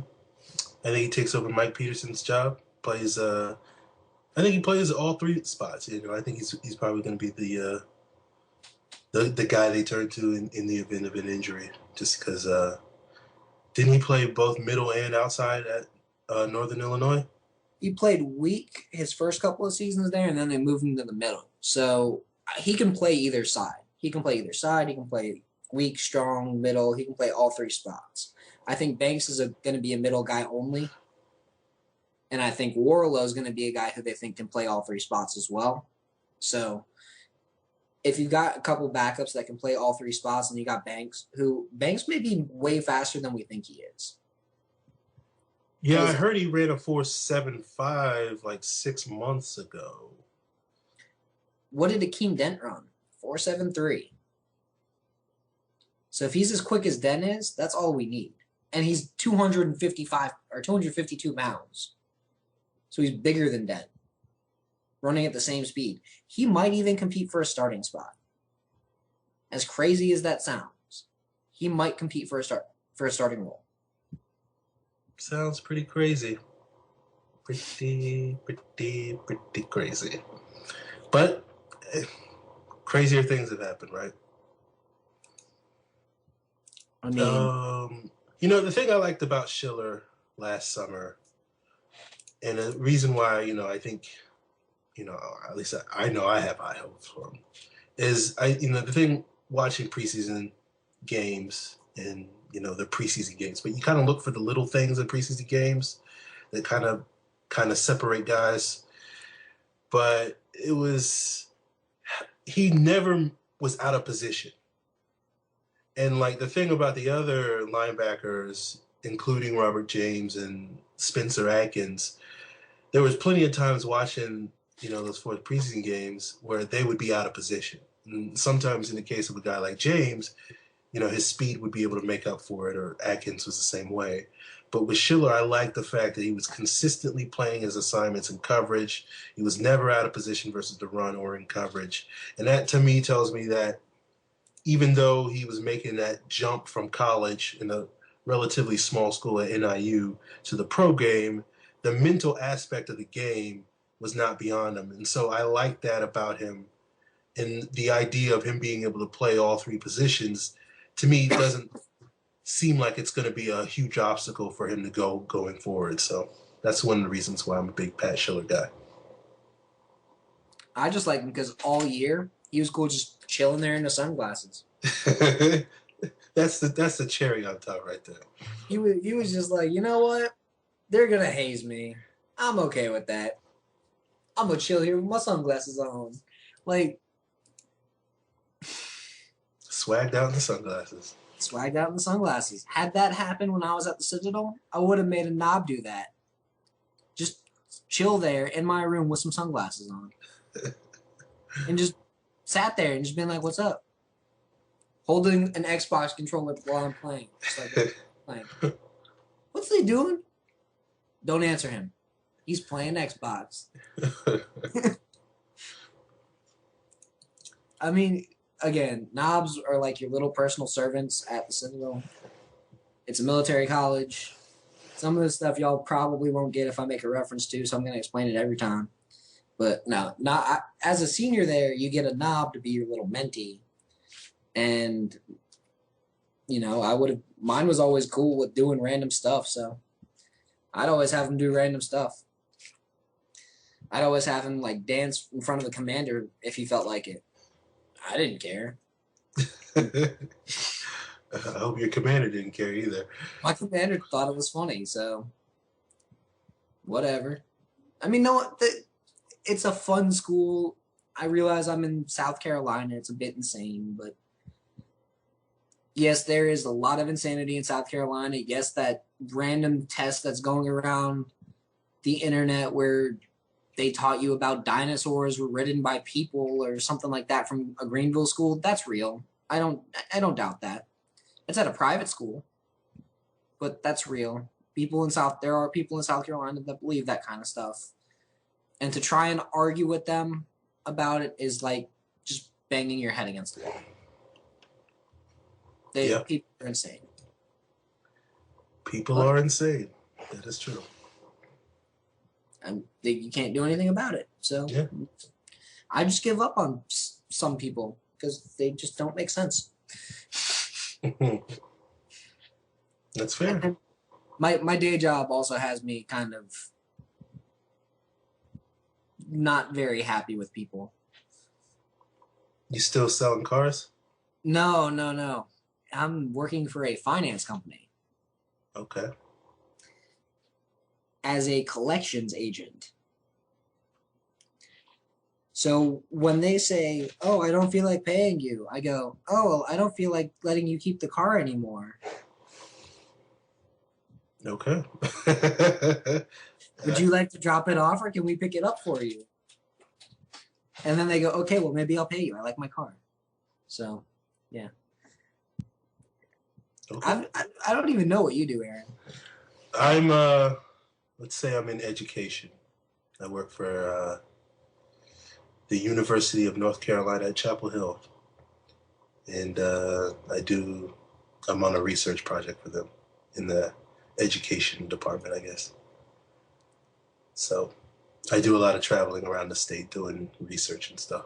I think he takes over Mike Peterson's job. I think he plays all 3 spots. I think he's probably going to be the guy they turn to in the event of an injury. Just because didn't he play both middle and outside at Northern Illinois? He played weak his first couple of seasons there, and then they moved him to the middle. So he can play either side. He can play weak, strong, middle. He can play all 3 spots. I think Banks is going to be a middle guy only. And I think Warlow is going to be a guy who they think can play all 3 spots as well. So if you've got a couple backups that can play all 3 spots, and you got Banks may be way faster than we think he is. Yeah, I heard he ran a 4.75 like 6 months ago. What did Akeem Dent run? 4.73. So if he's as quick as Dent is, that's all we need. And he's 255 or 252 pounds. So he's bigger than Dent, running at the same speed. He might even compete for a starting spot. As crazy as that sounds, he might compete for a starting role. Sounds pretty crazy. Pretty crazy. But crazier things have happened, right? I mean, the thing I liked about Schiller last summer, and the reason why, I think, at least I know I have high hopes for him, is the thing watching preseason games and, the preseason games, but you kind of look for the little things in preseason games that kind of separate guys. But he never was out of position. And like the thing about the other linebackers, including Robert James and Spencer Atkins, there was plenty of times watching, those 4 preseason games where they would be out of position. And sometimes in the case of a guy like James, his speed would be able to make up for it, or Atkins was the same way. But with Schiller, I like the fact that he was consistently playing his assignments in coverage. He was never out of position versus the run or in coverage. And that, to me, tells me that even though he was making that jump from college in a relatively small school at NIU to the pro game, the mental aspect of the game was not beyond him. And so I like that about him. And the idea of him being able to play all 3 positions to me, doesn't seem like it's going to be a huge obstacle for him to going forward. So that's one of the reasons why I'm a big Pat Schiller guy. I just like him because all year he was cool just chilling there in the sunglasses. That's the cherry on top right there. He was just like, you know what? They're gonna haze me. I'm okay with that. I'm gonna chill here with my sunglasses on. Like, Swagged out in the sunglasses. swagged out in the sunglasses. Had that happened when I was at the Citadel, I would have made a knob do that. Just chill there in my room with some sunglasses on. And just sat there and just been like, what's up? Holding an Xbox controller while I'm playing. Just like, what's he doing? Don't answer him. He's playing Xbox. I mean, again, knobs are like your little personal servants at the Citadel. It's a military college. Some of the stuff y'all probably won't get if I make a reference to, so I'm going to explain it every time. But no, as a senior there, you get a knob to be your little mentee. And, you know, mine was always cool with doing random stuff, so I'd always have him do random stuff. I'd always have him, like, dance in front of the commander if he felt like it. I didn't care. I hope your commander didn't care either. My commander thought it was funny, so whatever. I mean, no, it's a fun school. I realize I'm in South Carolina. It's a bit insane, but yes, there is a lot of insanity in South Carolina. Yes, that random test that's going around the internet where they taught you about dinosaurs were ridden by people or something like that from a Greenville school, that's real. I don't doubt that. It's at a private school, but that's real. There are people in South Carolina that believe that kind of stuff. And to try and argue with them about it is like just banging your head against the wall. People are insane. People are insane. That is true. And you can't do anything about it. So yeah. I just give up on some people because they just don't make sense. That's fair. And my day job also has me kind of not very happy with people. You still selling cars? No. I'm working for a finance company. Okay. As a collections agent. So when they say, oh, I don't feel like paying you, I go, oh, well, I don't feel like letting you keep the car anymore. Okay. Would you like to drop it off or can we pick it up for you? And then they go, okay, well, maybe I'll pay you. I like my car. So, yeah. Okay. I don't even know what you do, Aaron. I'm, let's say I'm in education. I work for the University of North Carolina at Chapel Hill. And I'm on a research project for them in the education department, I guess. So I do a lot of traveling around the state doing research and stuff.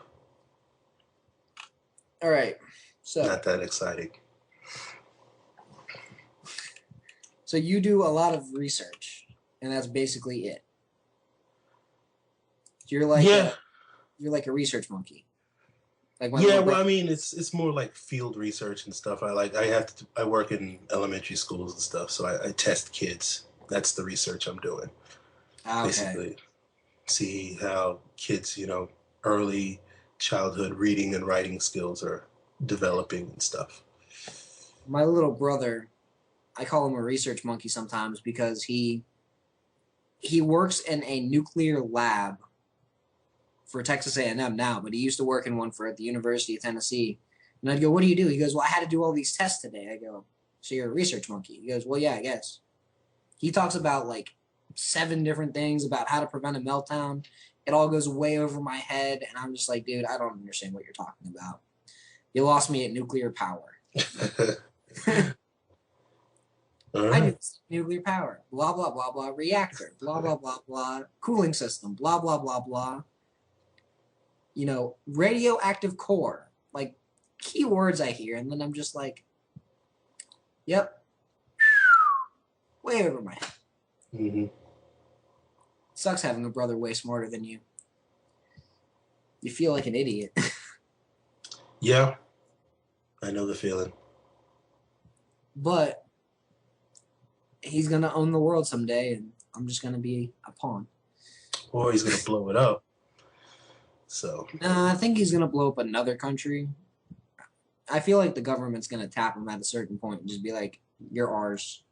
All right. So not that exciting. So you do a lot of research, and that's basically it. You're like a research monkey. Like I mean, it's more like field research and stuff. I work in elementary schools and stuff, so I test kids. That's the research I'm doing. Okay. Basically, see how kids, early childhood reading and writing skills are developing and stuff. My little brother, I call him a research monkey sometimes because he works in a nuclear lab for Texas A&M now, but he used to work in one at the University of Tennessee. And I'd go, what do you do? He goes, well, I had to do all these tests today. I go, so you're a research monkey? He goes, well, yeah, I guess. He talks about like 7 different things about how to prevent a meltdown. It all goes way over my head, and I'm just like, dude, I don't understand what you're talking about. You lost me at nuclear power. I do nuclear power, blah, blah, blah, blah, reactor, blah, blah, blah, blah, cooling system, blah, blah, blah, blah. Radioactive core, like keywords I hear, and then I'm just like, Yep. Way over my head. Mm-hmm. Sucks having a brother way smarter than you. You feel like an idiot. Yeah, I know the feeling. But he's going to own the world someday, and I'm just going to be a pawn. Or he's going to blow it up. So. I think he's going to blow up another country. I feel like the government's going to tap him at a certain point and just be like, you're ours.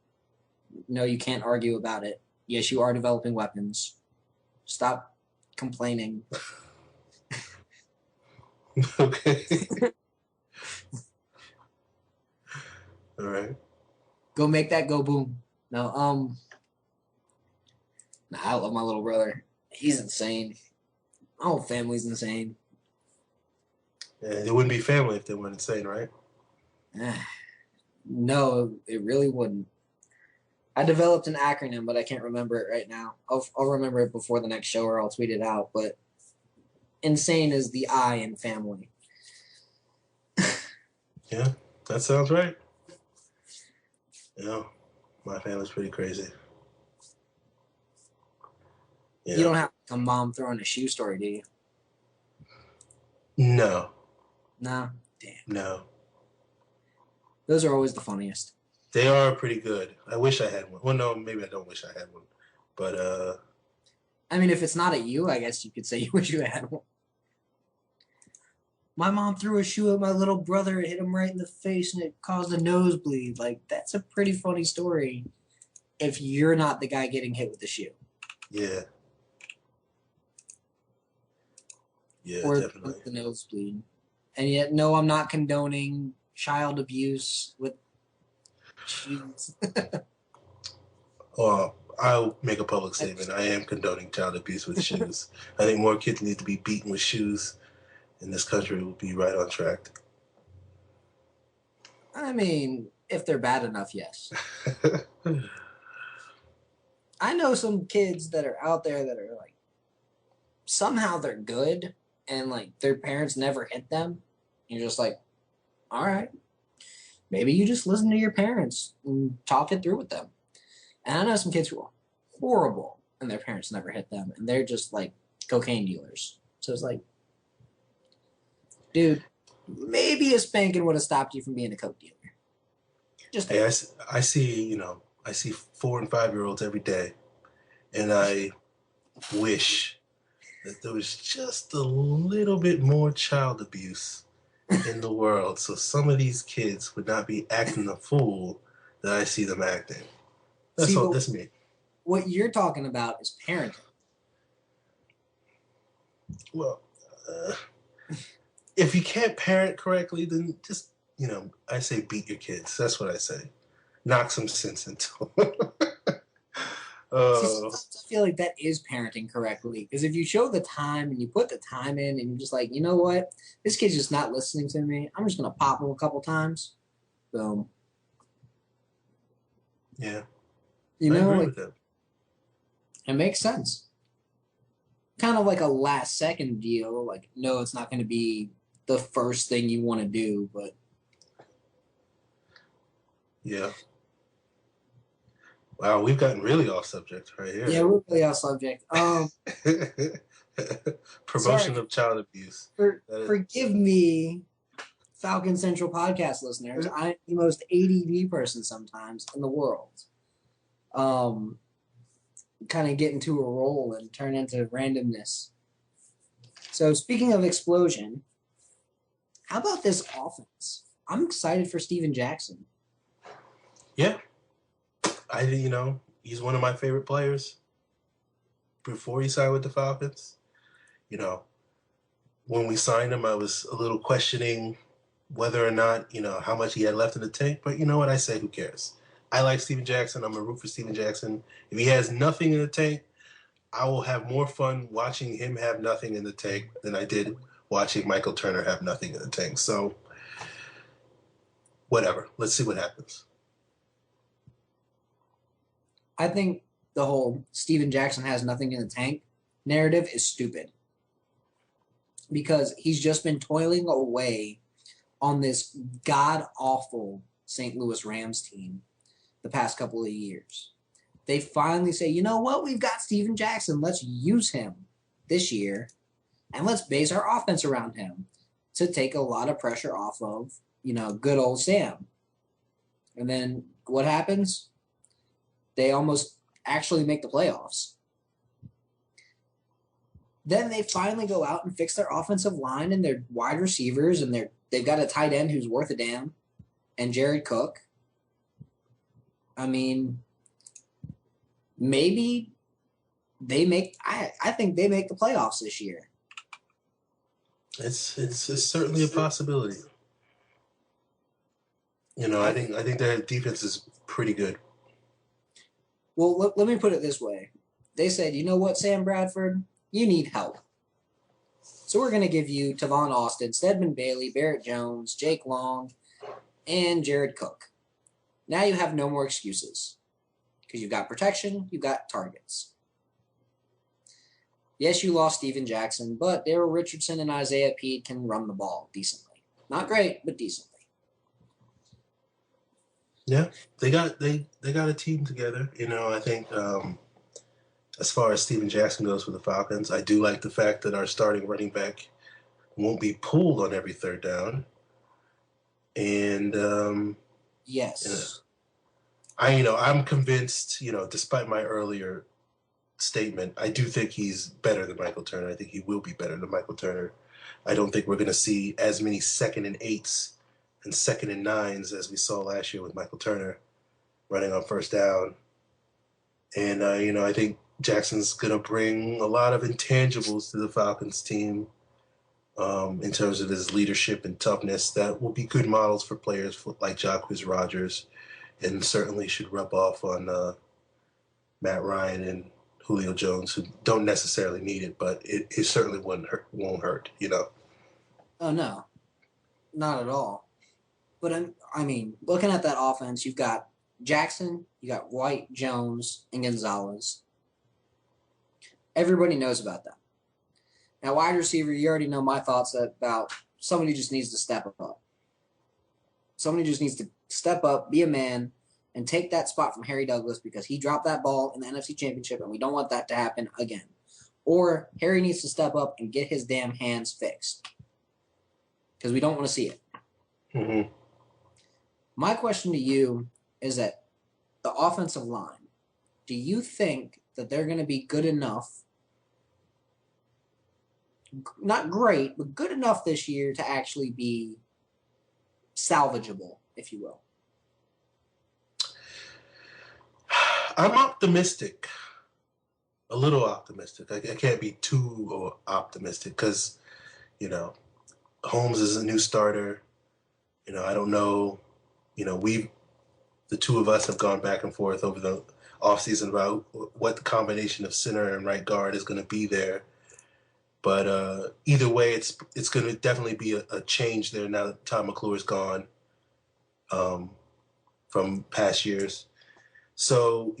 No, you can't argue about it. Yes, you are developing weapons. Stop complaining. Okay. All right. Go make that go boom. No, I love my little brother. He's insane. My whole family's insane. Yeah, it wouldn't be family if they weren't insane, right? No, it really wouldn't. I developed an acronym, but I can't remember it right now. I'll remember it before the next show, or I'll tweet it out. But insane is the I in family. Yeah, that sounds right. Yeah, my family's pretty crazy. Yeah. You don't have a mom throwing a shoe story, do you? No. No? Damn. No. Those are always the funniest. They are pretty good. I wish I had one. Well, no, maybe I don't wish I had one. But, I mean, if it's not at you, I guess you could say you wish you had one. My mom threw a shoe at my little brother. It hit him right in the face, and it caused a nosebleed. Like, that's a pretty funny story if you're not the guy getting hit with the shoe. yeah. Yeah, Or definitely. the nosebleed. And yet, no, I'm not condoning child abuse with shoes. Well, I'll make a public statement. I am condoning child abuse with shoes. I think more kids need to be beaten with shoes in this country. Will be right on track. I mean, if they're bad enough, yes. I know some kids that are out there that are like, somehow they're good, and like their parents never hit them. You're just like, all right, maybe you just listen to your parents and talk it through with them. And I know some kids who are horrible and their parents never hit them, and they're just like cocaine dealers. So it's like, dude, maybe a spanking would have stopped you from being a coke dealer. Just Hey, I see 4 and 5-year-olds every day, and I wish that there was just a little bit more child abuse in the world, so some of these kids would not be acting the fool that I see them acting. That's me. What you're talking about is parenting. Well, if you can't parent correctly, then just, I say beat your kids. That's what I say. Knock some sense into them. Sometimes I feel like that is parenting correctly. Because if you show the time and you put the time in and you're just like, you know what? This kid's just not listening to me. I'm just going to pop him a couple times. Boom. Yeah. You I know, agree like, with that. it makes sense. Kind of like a last second deal. Like, no, it's not going to be the first thing you want to do, but. Yeah. Wow, we've gotten really off subject right here. Yeah, we're really off subject. Promotion Sorry. of child abuse. Forgive me, Falcons Central podcast listeners. I'm the most ADD person sometimes in the world. Kind of get into a roll and turn into randomness. So speaking of explosion, how about this offense? I'm excited for Steven Jackson. Yeah. He's one of my favorite players before he signed with the Falcons. When we signed him, I was a little questioning whether or not, how much he had left in the tank. But you know what? I say, who cares? I like Steven Jackson. I'm going to root for Steven Jackson. If he has nothing in the tank, I will have more fun watching him have nothing in the tank than I did watching Michael Turner have nothing in the tank. So, whatever. Let's see what happens. I think the whole Steven Jackson has nothing in the tank narrative is stupid. Because he's just been toiling away on this god-awful St. Louis Rams team the past couple of years. They finally say, you know what? We've got Steven Jackson. Let's use him this year, and let's base our offense around him to take a lot of pressure off of, good old Sam. And then what happens? They almost actually make the playoffs. Then they finally go out and fix their offensive line and their wide receivers, and they've got a tight end who's worth a damn, and Jared Cook. I mean, maybe they make. I think they make the playoffs this year. It's certainly a possibility. I think their defense is pretty good. Well, let me put it this way. They said, you know what, Sam Bradford? You need help. So we're going to give you Tavon Austin, Stedman Bailey, Barrett Jones, Jake Long, and Jared Cook. Now you have no more excuses because you've got protection, you've got targets. Yes, you lost Steven Jackson, but Darrell Richardson and Isaiah Pead can run the ball decently. Not great, but decently. Yeah, they got a team together. I think as far as Steven Jackson goes for the Falcons, I do like the fact that our starting running back won't be pulled on every third down. And yes, I'm convinced. Despite my earlier statement, I do think he's better than Michael Turner. I think he will be better than Michael Turner. I don't think we're going to see as many 2nd and 8s and 2nd and 9s as we saw last year with Michael Turner running on first down. And, I think Jackson's going to bring a lot of intangibles to the Falcons team in terms of his leadership and toughness that will be good models for players like Jacquizz Rodgers, and certainly should rub off on Matt Ryan and Julio Jones, who don't necessarily need it, but it certainly won't hurt. Oh, no. Not at all. But, looking at that offense, you've got Jackson, you got White, Jones, and Gonzalez. Everybody knows about that. Now, wide receiver, you already know my thoughts about somebody just needs to step up. Somebody just needs to step up, be a man, and take that spot from Harry Douglas because he dropped that ball in the NFC Championship, and we don't want that to happen again. Or Harry needs to step up and get his damn hands fixed because we don't want to see it. Mm-hmm. My question to you is that the offensive line, do you think that they're going to be good enough, not great, but good enough this year to actually be salvageable, if you will? I'm optimistic, a little optimistic. I can't be too optimistic because, Holmes is a new starter. I don't know. The two of us have gone back and forth over the offseason about what the combination of center and right guard is going to be there. But either way, it's going to definitely be a change there now that Tom McClure's gone from past years. So,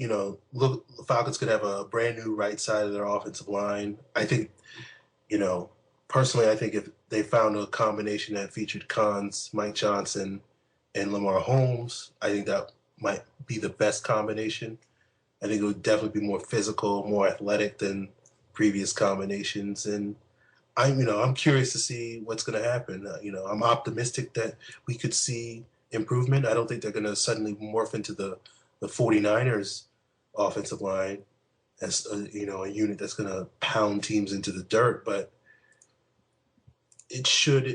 look, the Falcons could have a brand new right side of their offensive line. I think, personally, I think if they found a combination that featured Cons, Mike Johnson, and Lamar Holmes, I think that might be the best combination. I think it would definitely be more physical, more athletic than previous combinations. And I'm curious to see what's going to happen. I'm optimistic that we could see improvement. I don't think they're going to suddenly morph into the 49ers offensive line as a unit that's going to pound teams into the dirt, but it should,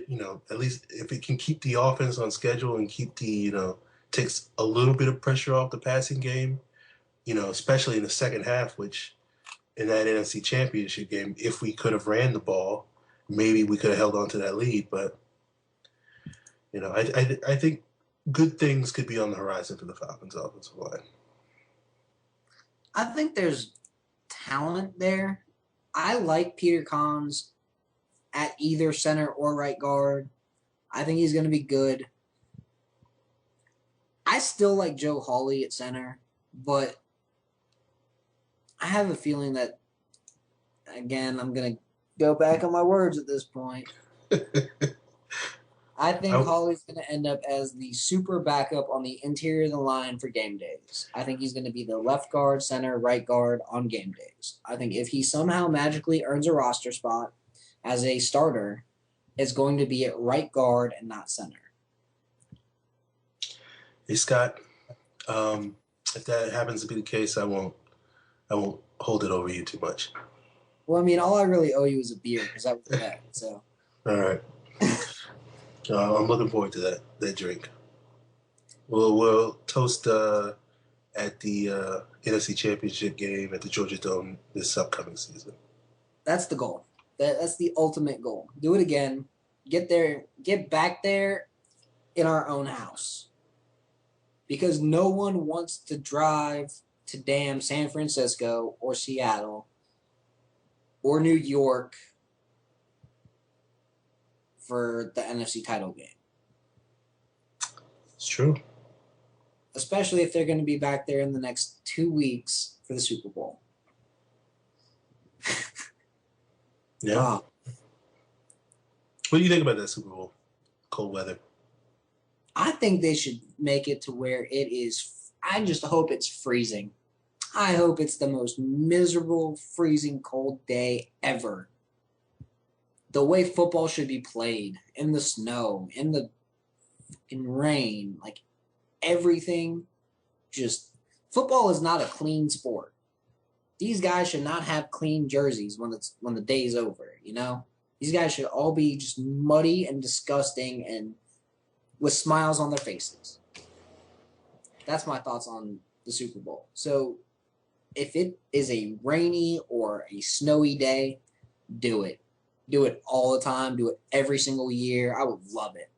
at least if it can keep the offense on schedule and keep the, takes a little bit of pressure off the passing game, especially in the second half, which in that NFC Championship game, if we could have ran the ball, maybe we could have held on to that lead. But, I think good things could be on the horizon for the Falcons offensive line. I think there's talent there. I like Peter Cons at either center or right guard. I think he's going to be good. I still like Joe Hawley at center, but I have a feeling that, again, I'm going to go back on my words at this point. I think Holly's going to end up as the super backup on the interior of the line for game days. I think he's going to be the left guard, center, right guard on game days. I think if he somehow magically earns a roster spot as a starter, it's going to be at right guard and not center. Hey, Scott, if that happens to be the case, I won't hold it over you too much. Well, I mean, all I really owe you is a beer because that was the bet. So. All right. I'm looking forward to that drink. We'll toast at the NFC Championship game at the Georgia Dome this upcoming season. That's the goal. That's the ultimate goal. Do it again. Get there. Get back there in our own house. Because no one wants to drive to damn San Francisco or Seattle or New York for the NFC title game. It's true. Especially if they're going to be back there in the next 2 weeks for the Super Bowl. Yeah. Wow. What do you think about that Super Bowl? Cold weather. I think they should make it to where it is. I just hope it's freezing. I hope it's the most miserable, freezing cold day ever. The way football should be played, in the snow, in the fucking rain, like everything. Just football is not a clean sport. These guys should not have clean jerseys when the day's over. You know, these guys should all be just muddy and disgusting and with smiles on their faces. That's my thoughts on the Super Bowl. So if it is a rainy or a snowy day, do it. Do it all the time. Do it every single year. I would love it.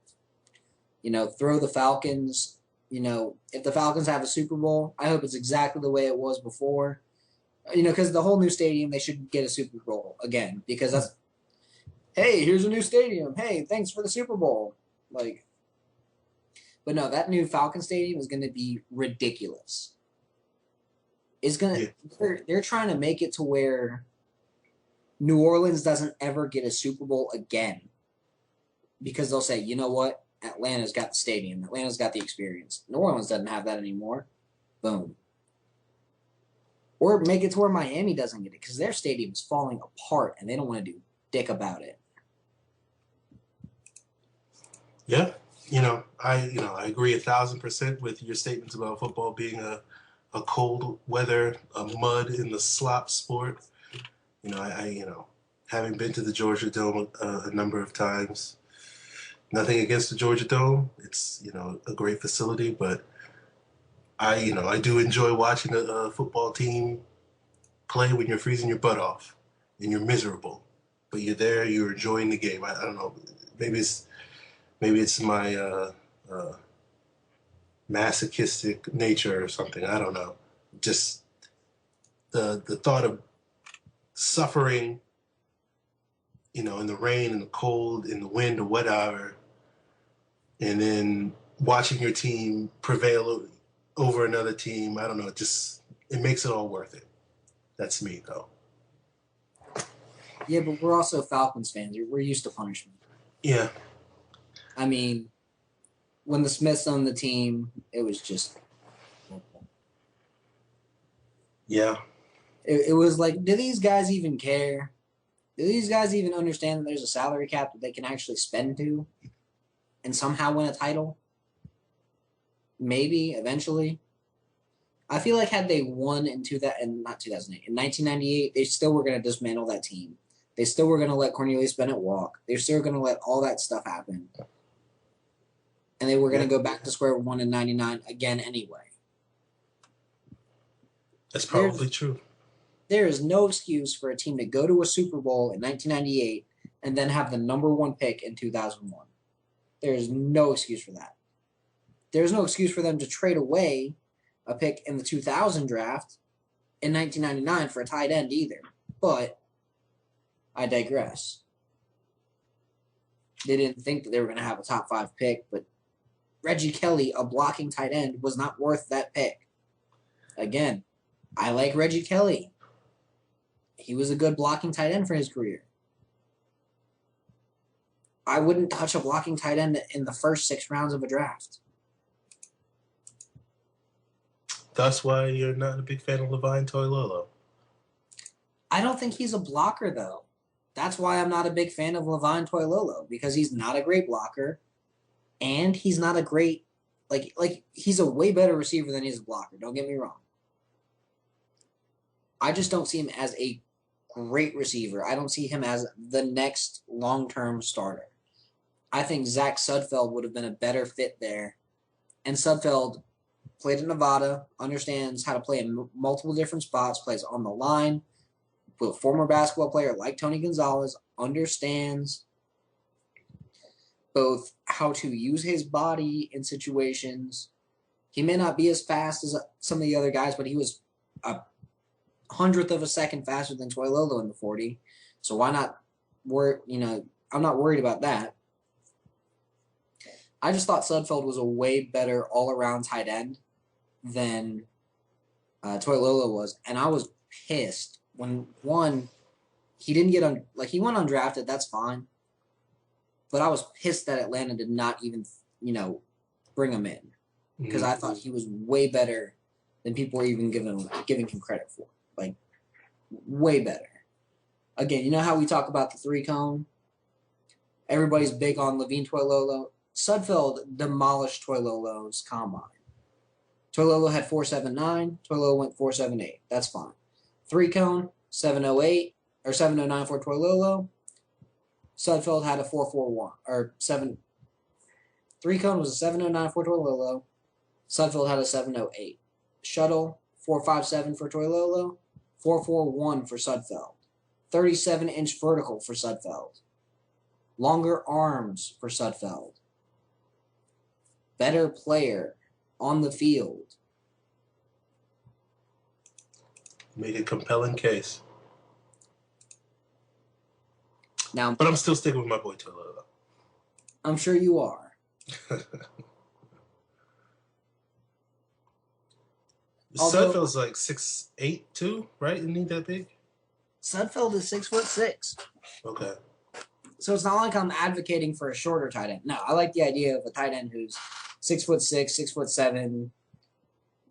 You know, throw the Falcons. You know, if the Falcons have a Super Bowl, I hope it's exactly the way it was before. You know, because the whole new stadium, they should get a Super Bowl again. Because that's, hey, here's a new stadium. Hey, thanks for the Super Bowl. Like, but no, that new Falcon Stadium is going to be ridiculous. It's going to, they're trying to make it to where New Orleans doesn't ever get a Super Bowl again. Because they'll say, you know what? Atlanta's got the stadium. Atlanta's got the experience. New Orleans doesn't have that anymore. Boom. Or make it to where Miami doesn't get it because their stadium is falling apart and they don't want to do dick about it. Yeah. I agree 1,000% with your statements about football being a cold weather, a mud in the slop sport. Having been to the Georgia Dome a number of times, nothing against the Georgia Dome. It's, a great facility, but I do enjoy watching a football team play when you're freezing your butt off and you're miserable, but you're there, you're enjoying the game. I don't know. Maybe it's my masochistic nature or something. I don't know. Just the thought of suffering, in the rain, in the cold, in the wind, or whatever, and then watching your team prevail over another team. I don't know. It makes it all worth it. That's me, though. Yeah, but we're also Falcons fans. We're used to punishment. Yeah. I mean, when the Smiths owned the team, it was just... Yeah. It was like, do these guys even care? Do these guys even understand that there's a salary cap that they can actually spend to and somehow win a title? Maybe, eventually. I feel like had they won in 1998, they still were going to dismantle that team. They still were going to let Cornelius Bennett walk. They're still going to let all that stuff happen. And they were going to go back to square one in 99 again anyway. That's probably true. There is no excuse for a team to go to a Super Bowl in 1998 and then have the number one pick in 2001. There is no excuse for that. There's no excuse for them to trade away a pick in the 2000 draft in 1999 for a tight end either. But I digress. They didn't think that they were going to have a top 5 pick, but Reggie Kelly, a blocking tight end, was not worth that pick. Again, I like Reggie Kelly. He was a good blocking tight end for his career. I wouldn't touch a blocking tight end in the first 6 rounds of a draft. That's why you're not a big fan of Levine Toilolo. I don't think he's a blocker, though. That's why I'm not a big fan of Levine Toilolo, because he's not a great blocker, and he's not a great he's a way better receiver than he's a blocker. Don't get me wrong. I just don't see him as a great receiver. I don't see him as the next long-term starter. I think Zach Sudfeld would have been a better fit there. And Sudfeld played in Nevada, understands how to play in multiple different spots, plays on the line, a former basketball player like Tony Gonzalez, understands both how to use his body in situations. He may not be as fast as some of the other guys, but he was a 100th of a second faster than Toilolo in the 40. So why not I'm not worried about that. I just thought Sudfeld was a way better all-around tight end than Toilolo was, and I was pissed when he didn't get he went undrafted. That's fine, but I was pissed that Atlanta did not even bring him in because I thought he was way better than people were even giving him credit for. Like, way better. Again, you know how we talk about the 3-cone? Everybody's big on Levine Toilolo. Sudfeld demolished Toilolo's combine. Toilolo had 4.79. Toilolo went 4.78. That's fine. 3-cone, 7.08 or 7.09 for Toilolo. Sudfeld had a 4.41 or 7. 3-cone was a 7.09 for Toilolo. Sudfeld had a 7.08. Shuttle, 4.57 for Toilolo. 4.41 for Sudfeld. 37-inch vertical for Sudfeld. Longer arms for Sudfeld. Better player on the field. Make a compelling case. Now, but I'm still sticking with my boy Toilolo. I'm sure you are. Sudfeld's like 6'8" too, right? Isn't he that big? Sudfeld is 6'6". Okay. So it's not like I'm advocating for a shorter tight end. No, I like the idea of a tight end who's 6'6", 6'7",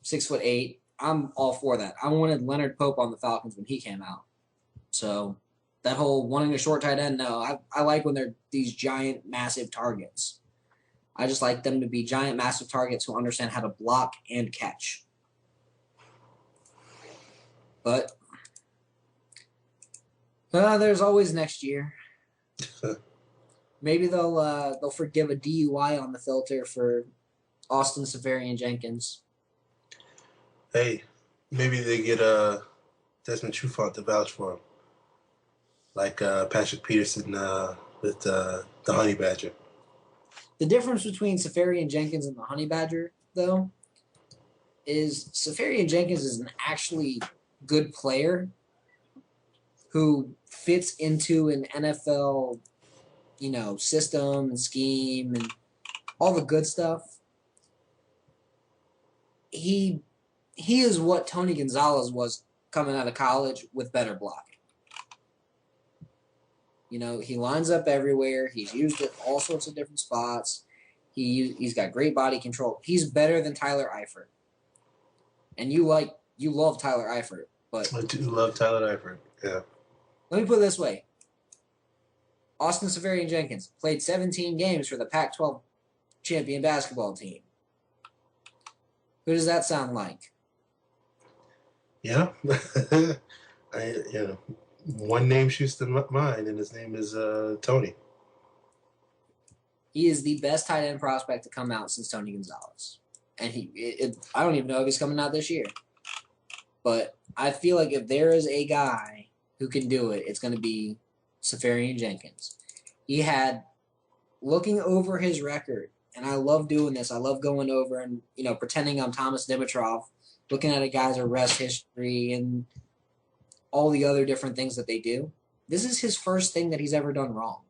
6'8". I'm all for that. I wanted Leonard Pope on the Falcons when he came out. So that whole wanting a short tight end, no. I like when they're these giant, massive targets. I just like them to be giant, massive targets who understand how to block and catch. But there's always next year. Maybe they'll forgive a DUI on the filter for Austin Seferian-Jenkins. Hey, maybe they get Desmond Trufant to vouch for him, like Patrick Peterson with the Honey Badger. The difference between Seferian-Jenkins and the Honey Badger, though, is Seferian-Jenkins is an actually good player who fits into an NFL, system and scheme and all the good stuff. He is what Tony Gonzalez was coming out of college with better blocking. He lines up everywhere. He's used at all sorts of different spots. He's got great body control. He's better than Tyler Eifert. And you love Tyler Eifert, but I do love Tyler Eifert. Yeah. Let me put it this way. Austin Seferian-Jenkins played 17 games for the Pac-12 champion basketball team. Who does that sound like? Yeah. One name shoots to mind, and his name is Tony. He is the best tight end prospect to come out since Tony Gonzalez. And I don't even know if he's coming out this year. But I feel like if there is a guy who can do it, it's going to be Seferian-Jenkins. He had, looking over his record, and I love doing this. I love going over and, pretending I'm Thomas Dimitrov, looking at a guy's arrest history and all the other different things that they do. This is his first thing that he's ever done wrong.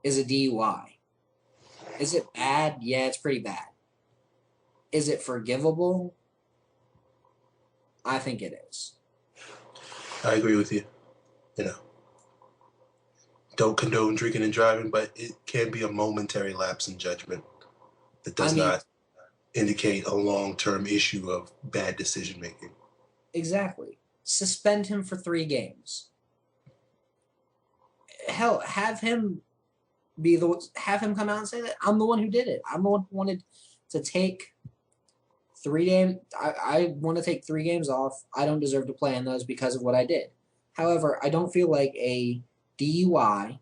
Is a DUI. Is it bad? Yeah, it's pretty bad. Is it forgivable? I think it is. I agree with you. don't condone drinking and driving, but it can be a momentary lapse in judgment that does not indicate a long-term issue of bad decision-making. Exactly. Suspend him for 3 games. Hell, have him come out and say that I'm the one who did it. I'm the one who wanted to take 3 games. I want to take 3 games off. I don't deserve to play in those because of what I did. However, I don't feel like a DUI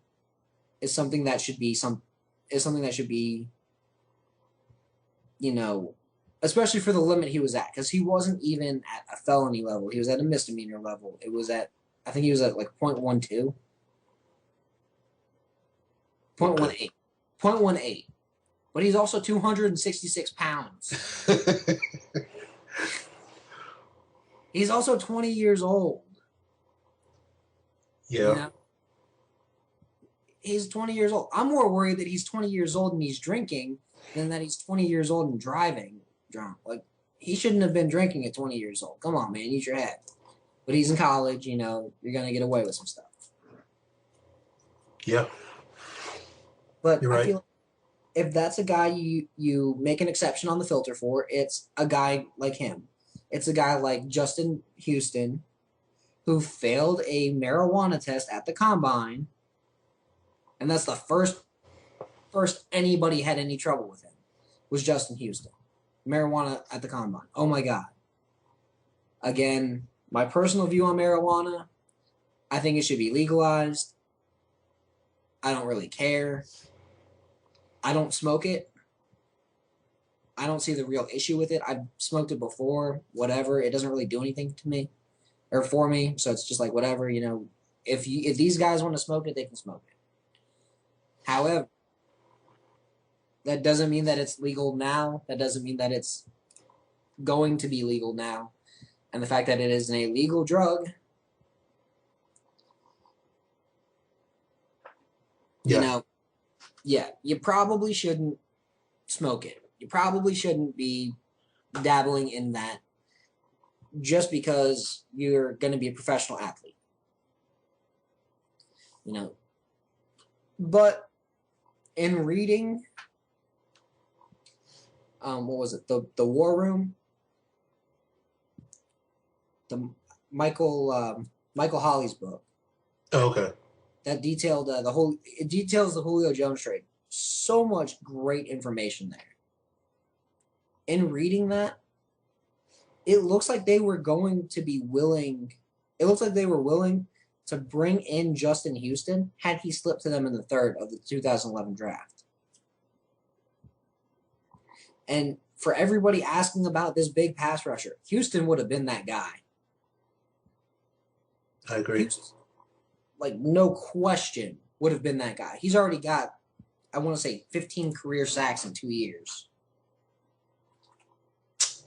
is something that should be especially for the limit he was at, because he wasn't even at a felony level. He was at a misdemeanor level. I think he was at like 0.12. 0.18. 0.18. But he's also 266 pounds. He's also 20 years old. Yeah. He's 20 years old. I'm more worried that he's 20 years old and he's drinking than that he's 20 years old and driving drunk. Like, he shouldn't have been drinking at 20 years old. Come on, man, use your head. But he's in college, you're going to get away with some stuff. Yeah. But You're right. I feel like if that's a guy you make an exception on the filter for, it's a guy like him. It's a guy like Justin Houston, who failed a marijuana test at the combine, and that's the first anybody had any trouble with him, was Justin Houston. Marijuana at the combine. Oh my God. Again, my personal view on marijuana, I think it should be legalized. I don't really care. I don't smoke it. I don't see the real issue with it. I've smoked it before, whatever. It doesn't really do anything to me or for me. So it's just like, whatever, if these guys want to smoke it, they can smoke it. However, that doesn't mean that it's legal now. That doesn't mean that it's going to be legal now. And the fact that it is an illegal drug, you probably shouldn't smoke it. You probably shouldn't be dabbling in that just because you're going to be a professional athlete. But in reading, what was it? The War Room? The Michael Hawley's book. Oh, okay. That detailed it details the Julio Jones trade. So much great information there. In reading that, it looks like they were willing to bring in Justin Houston had he slipped to them in the 3rd of the 2011 draft. And for everybody asking about this big pass rusher, Houston would have been that guy. I agree. No question, would have been that guy. He's already got, I want to say, 15 career sacks in 2 years.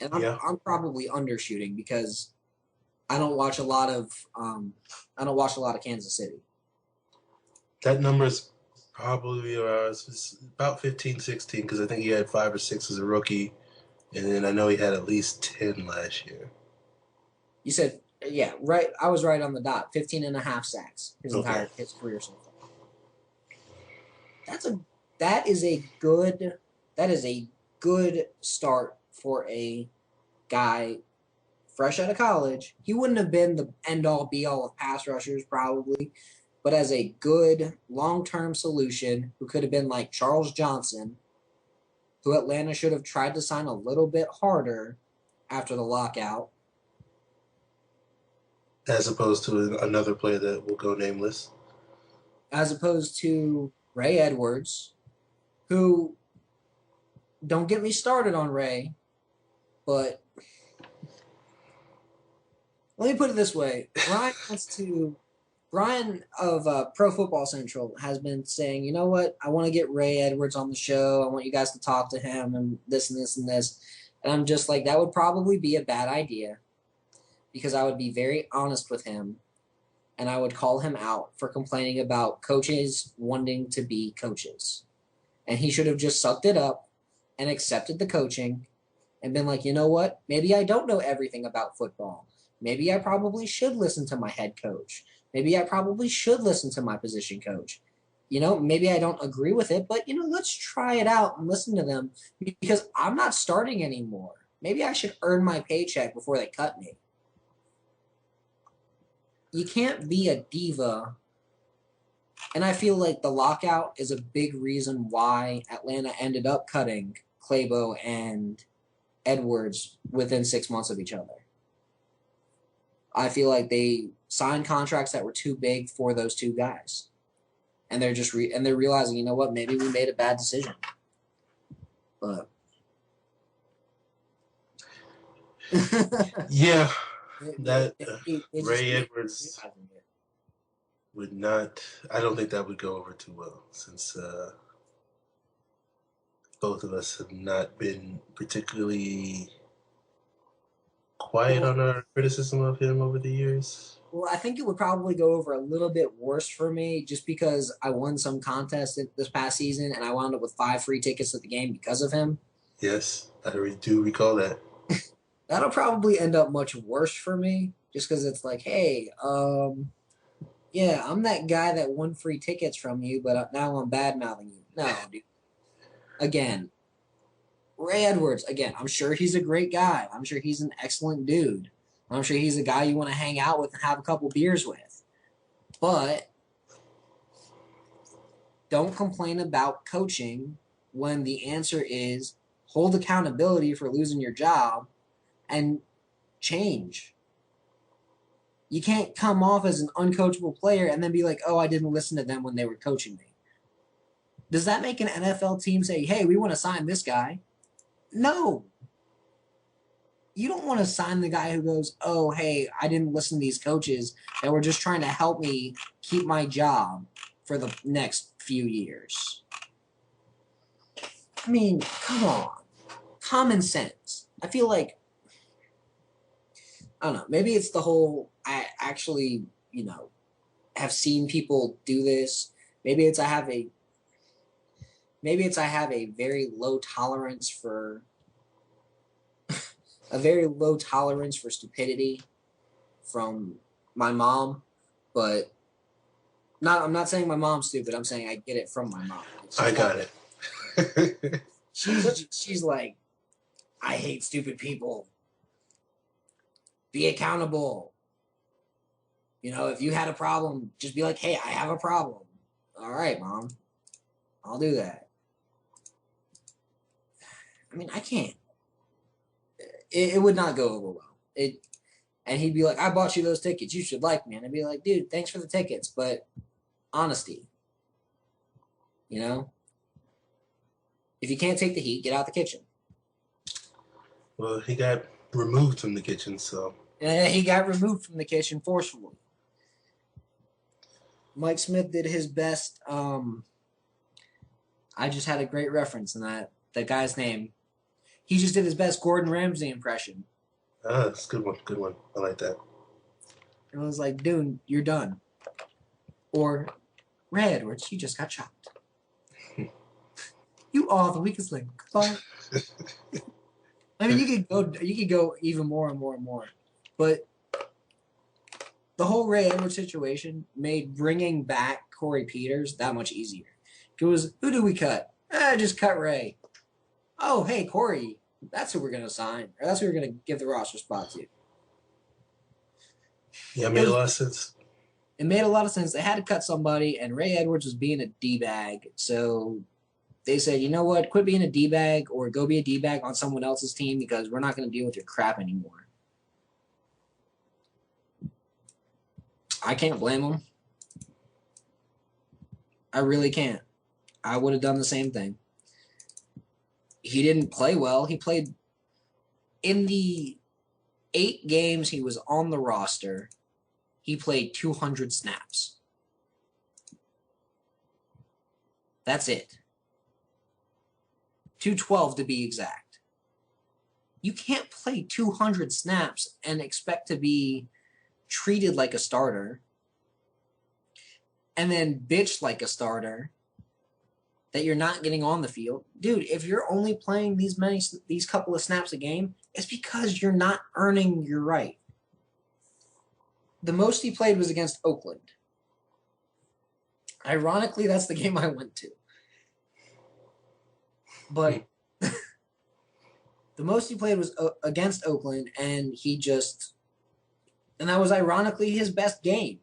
And I'm probably undershooting because I don't watch a lot of Kansas City. That number is probably it's about 15, 16, because I think he had 5 or 6 as a rookie, and then I know he had at least 10 last year. You said, yeah, right. I was right on the dot. 15 and a half sacks his career so far. That is a good start for a guy fresh out of college. He wouldn't have been the end-all, be-all of pass rushers probably, but as a good long-term solution who could have been like Charles Johnson, who Atlanta should have tried to sign a little bit harder after the lockout. As opposed to another player that will go nameless. As opposed to Ray Edwards, who, don't get me started on Ray, but let me put it this way. Brian of Pro Football Central has been saying, you know what, I want to get Ray Edwards on the show. I want you guys to talk to him and this and this and this. And I'm just like, that would probably be a bad idea because I would be very honest with him and I would call him out for complaining about coaches wanting to be coaches. And he should have just sucked it up and accepted the coaching and been like, you know what, maybe I don't know everything about football. Maybe I probably should listen to my head coach. Maybe I probably should listen to my position coach. maybe I don't agree with it, but, let's try it out and listen to them because I'm not starting anymore. Maybe I should earn my paycheck before they cut me. You can't be a diva. And I feel like the lockout is a big reason why Atlanta ended up cutting Clabo and Edwards within 6 months of each other. I feel like they signed contracts that were too big for those two guys. And they're just they're realizing, you know what, maybe we made a bad decision. But yeah, that Ray Edwards would not. I don't think that would go over too well since both of us have not been particularly quiet on our criticism of him over the years. Well, I think it would probably go over a little bit worse for me just because I won some contest this past season and I wound up with 5 free tickets to the game because of him. Yes, I do recall that. That'll probably end up much worse for me just because it's like, hey, yeah, I'm that guy that won free tickets from you, but now I'm bad-mouthing you. No, dude. Again, Ray Edwards, I'm sure he's a great guy. I'm sure he's an excellent dude. I'm sure he's a guy you want to hang out with and have a couple beers with. But don't complain about coaching when the answer is hold accountability for losing your job and change. You can't come off as an uncoachable player and then be like, oh, I didn't listen to them when they were coaching me. Does that make an NFL team say, hey, we want to sign this guy? No. You don't want to sign the guy who goes, oh, hey, I didn't listen to these coaches that were just trying to help me keep my job for the next few years. I mean, come on. Common sense. I feel like, I don't know, maybe it's the whole, I actually, have seen people do this. Maybe it's I have a very low tolerance for stupidity from my mom, but I'm not saying my mom's stupid. I'm saying I get it from my mom. I got it. She's like, I hate stupid people. Be accountable. If you had a problem, just be like, hey, I have a problem. All right, Mom. I'll do that. I mean, I can't. It would not go over well. And he'd be like, I bought you those tickets. You should like me. And I'd be like, dude, thanks for the tickets, but honesty. If you can't take the heat, get out the kitchen. Well, he got removed from the kitchen, so. Yeah, he got removed from the kitchen forcefully. Mike Smith did his best. I just had a great reference in that guy's name. He just did his best Gordon Ramsay impression. Ah, that's a good one. Good one. I like that. It was like, dude, you're done. Or, Ray Edwards, you just got chopped. You are the weakest link. Goodbye. I mean, you could go even more and more and more. But the whole Ray Edwards situation made bringing back Corey Peters that much easier. It was, who do we cut? Just cut Ray. Oh, hey, Corey, that's who we're going to sign. Or that's who we're going to give the roster spot to. Yeah, it made a lot of sense. It made a lot of sense. They had to cut somebody, and Ray Edwards was being a D-bag. So they said, you know what, quit being a D-bag or go be a D-bag on someone else's team because we're not going to deal with your crap anymore. I can't blame them. I really can't. I would have done the same thing. He didn't play well. He played in the 8 games he was on the roster. He played 200 snaps. That's it. 212 to be exact. You can't play 200 snaps and expect to be treated like a starter and then bitch like a starter that you're not getting on the field. Dude, if you're only playing these couple of snaps a game, it's because you're not earning your right. The most he played was against Oakland. Ironically, that's the game I went to. But the most he played was against Oakland, and that was ironically his best game.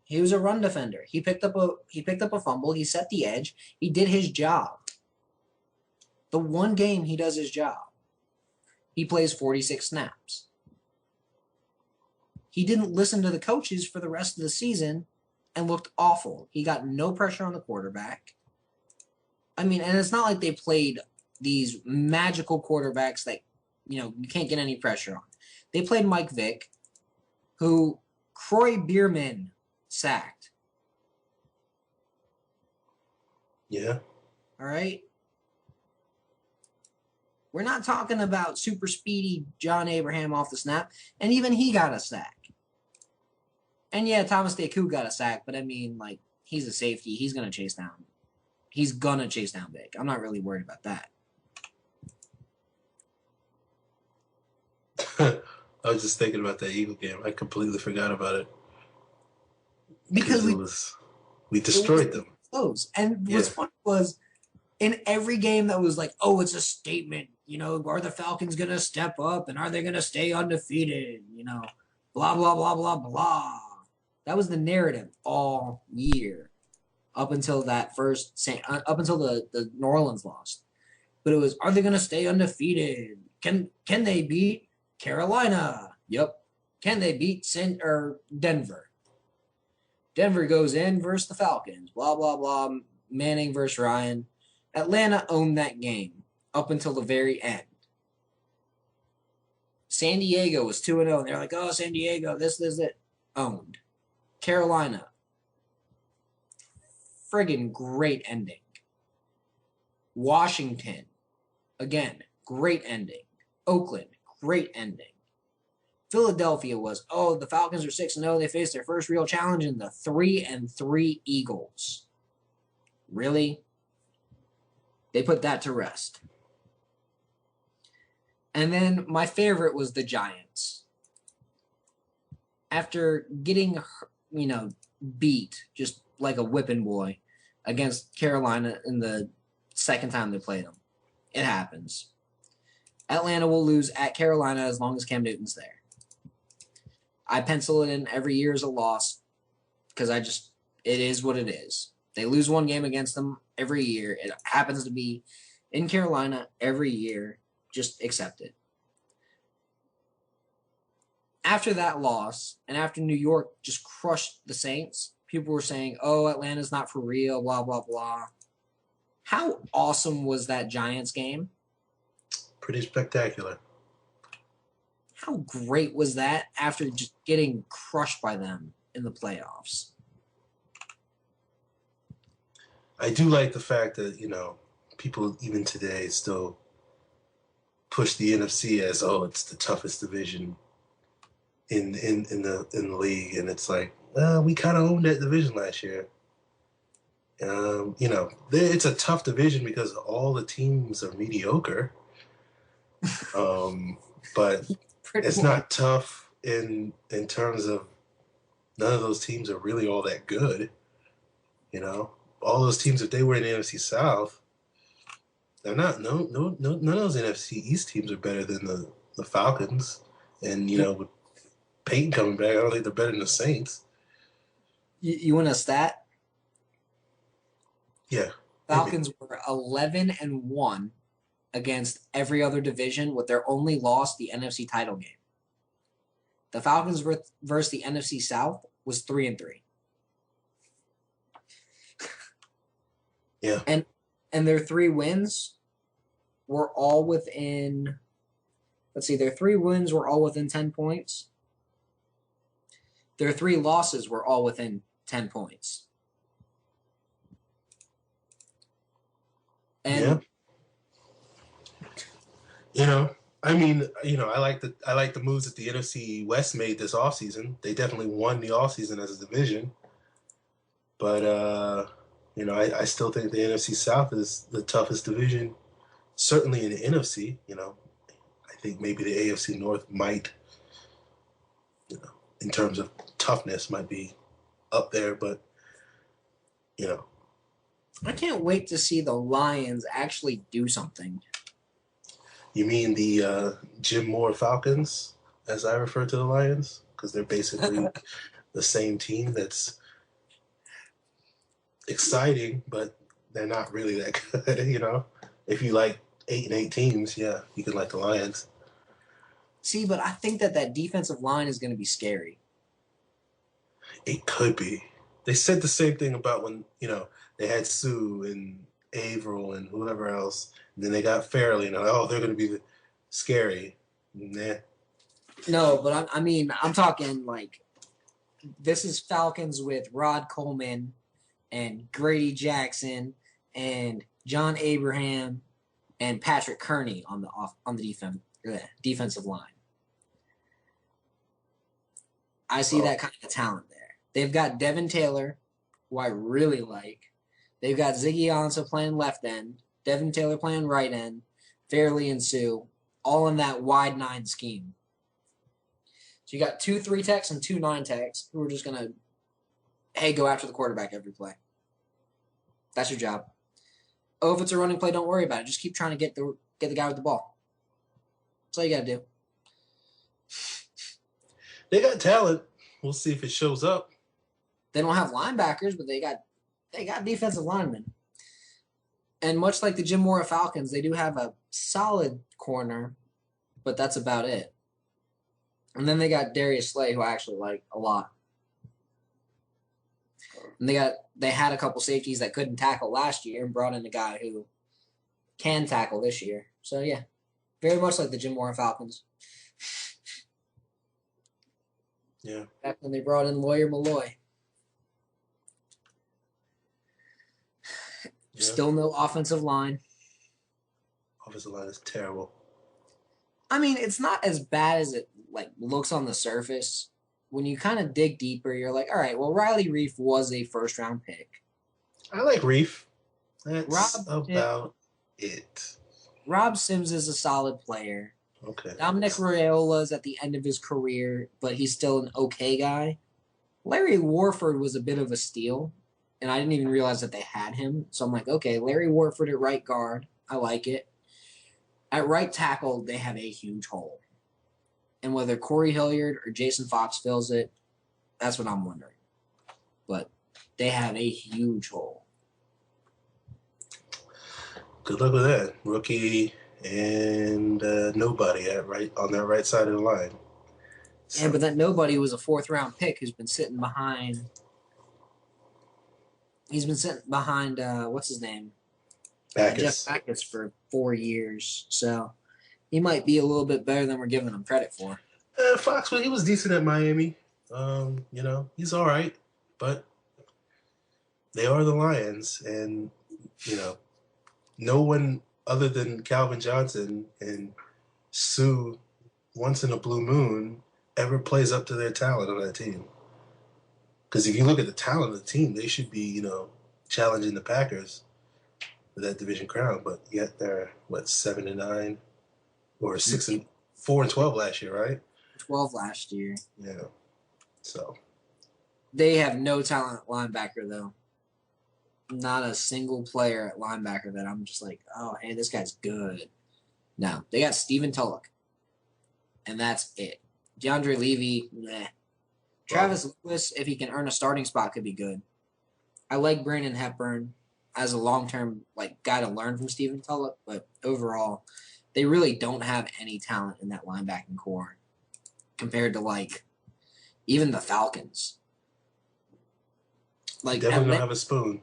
He was a run defender. He picked up a fumble. He set the edge. He did his job. The one game he does his job. He plays 46 snaps. He didn't listen to the coaches for the rest of the season and looked awful. He got no pressure on the quarterback. I mean, and it's not like they played these magical quarterbacks that, you can't get any pressure on. They played Mike Vick, who Croy Bierman sacked. Yeah. All right? We're not talking about super speedy John Abraham off the snap, and even he got a sack. And yeah, Thomas Deku got a sack, but I mean, he's a safety. He's going to chase down Vic. I'm not really worried about that. I was just thinking about that Eagle game. I completely forgot about it. Because we destroyed them. Close. And what's funny was, in every game that was it's a statement, are the Falcons going to step up and are they going to stay undefeated? Blah, blah, blah, blah, blah. That was the narrative all year up until the New Orleans loss. But it was, are they going to stay undefeated? Can they beat Carolina? Yep. Can they beat Denver? Denver goes in versus the Falcons. Blah, blah, blah. Manning versus Ryan. Atlanta owned that game up until the very end. San Diego was 2-0, and they're like, oh, San Diego, this, it. Owned. Carolina. Friggin' great ending. Washington. Again, great ending. Oakland, great ending. Philadelphia was, the Falcons are 6-0. They faced their first real challenge in the 3-3 Eagles. Really? They put that to rest. And then my favorite was the Giants. After getting, beat just like a whipping boy against Carolina in the second time they played them. It happens. Atlanta will lose at Carolina as long as Cam Newton's there. I pencil it in every year as a loss because it is what it is. They lose one game against them every year. It happens to be in Carolina every year. Just accept it. After that loss, and after New York just crushed the Saints, people were saying, Atlanta's not for real, blah, blah, blah. How awesome was that Giants game? Pretty spectacular. How great was that after just getting crushed by them in the playoffs? I do like the fact that, people even today still push the NFC as, it's the toughest division in the league. And it's like, we kind of owned that division last year. It's a tough division because all the teams are mediocre. But it's not tough in terms of none of those teams are really all that good. All those teams, if they were in the NFC South, they're not. No, none of those NFC East teams are better than the Falcons. And with Peyton coming back, I don't think they're better than the Saints. You want a stat? Yeah. Falcons were 11-1 against every other division, with their only loss the NFC title game. The Falcons versus the NFC South was 3-3. Yeah. And their 3 wins were all within, their 3 wins were all within 10 points. Their 3 losses were all within 10 points. And I like the moves that the NFC West made this offseason. They definitely won the offseason as a division. But I still think the NFC South is the toughest division, certainly in the NFC. I think maybe the AFC North might, in terms of toughness, might be up there, but I can't wait to see the Lions actually do something. You mean the Jim Moore Falcons, as I refer to the Lions, because they're basically the same team that's exciting, but they're not really that good, If you like 8-8 teams, yeah, you can like the Lions. See, but I think that defensive line is going to be scary. It could be. They said the same thing about when, they had Sue and Averill and whoever else. And then they got Fairley, and they're going to be scary. Nah. No, but I'm talking like this is Falcons with Rod Coleman and Grady Jackson and John Abraham and Patrick Kearney on the defensive line. I see that kind of talent there. They've got Devin Taylor, who I really like. They've got Ziggy Ansah playing left end, Devin Taylor playing right end, Fairley and Sue, all in that wide 9 scheme. So you got 2 3-techs and 2 9-techs who are just going to, go after the quarterback every play. That's your job. Oh, if it's a running play, don't worry about it. Just keep trying to get the guy with the ball. That's all you got to do. They got talent. We'll see if it shows up. They don't have linebackers, but they got defensive linemen. And much like the Jim Mora Falcons, they do have a solid corner, but that's about it. And then they got Darius Slay, who I actually like a lot. And they had a couple safeties that couldn't tackle last year and brought in a guy who can tackle this year. So, yeah, very much like the Jim Mora Falcons. Yeah. Back when they brought in Lawyer Malloy. Yeah. Still no offensive line. Offensive line is terrible. I mean, it's not as bad as it looks on the surface. When you kind of dig deeper, you're like, all right, well, Riley Reef was a first-round pick. I like Reef. That's about it. Rob Sims is a solid player. Okay. Dominic Raiola's at the end of his career, but he's still an okay guy. Larry Warford was a bit of a steal, and I didn't even realize that they had him. So I'm like, okay, Larry Warford at right guard. I like it. At right tackle, they have a huge hole. And whether Corey Hilliard or Jason Fox fills it, that's what I'm wondering. But they have a huge hole. Good luck with that. Rookie and nobody on that right side of the line. So. Yeah, but that nobody was a 4th-round pick who's been sitting behind. He's been sitting behind what's his name? Backus. Jeff Backus for 4 years. So he might be a little bit better than we're giving him credit for. Fox, he was decent at Miami. He's all right, but they are the Lions, and no one other than Calvin Johnson and Sue, once in a blue moon, ever plays up to their talent on that team. Because if you look at the talent of the team, they should be, challenging the Packers for that division crown. But yet they're 7-9 or 4-12 last year, right? 12 last year. Yeah. So they have no talent at linebacker though. Not a single player at linebacker that I'm just like, oh, hey, this guy's good. No, they got Stephen Tulloch, and that's it. DeAndre Levy, meh. Travis Lewis, if he can earn a starting spot, could be good. I like Brandon Hepburn as a long-term guy to learn from Stephen Tulloch, but overall, they really don't have any talent in that linebacking core compared to even the Falcons. Definitely don't have a spoon.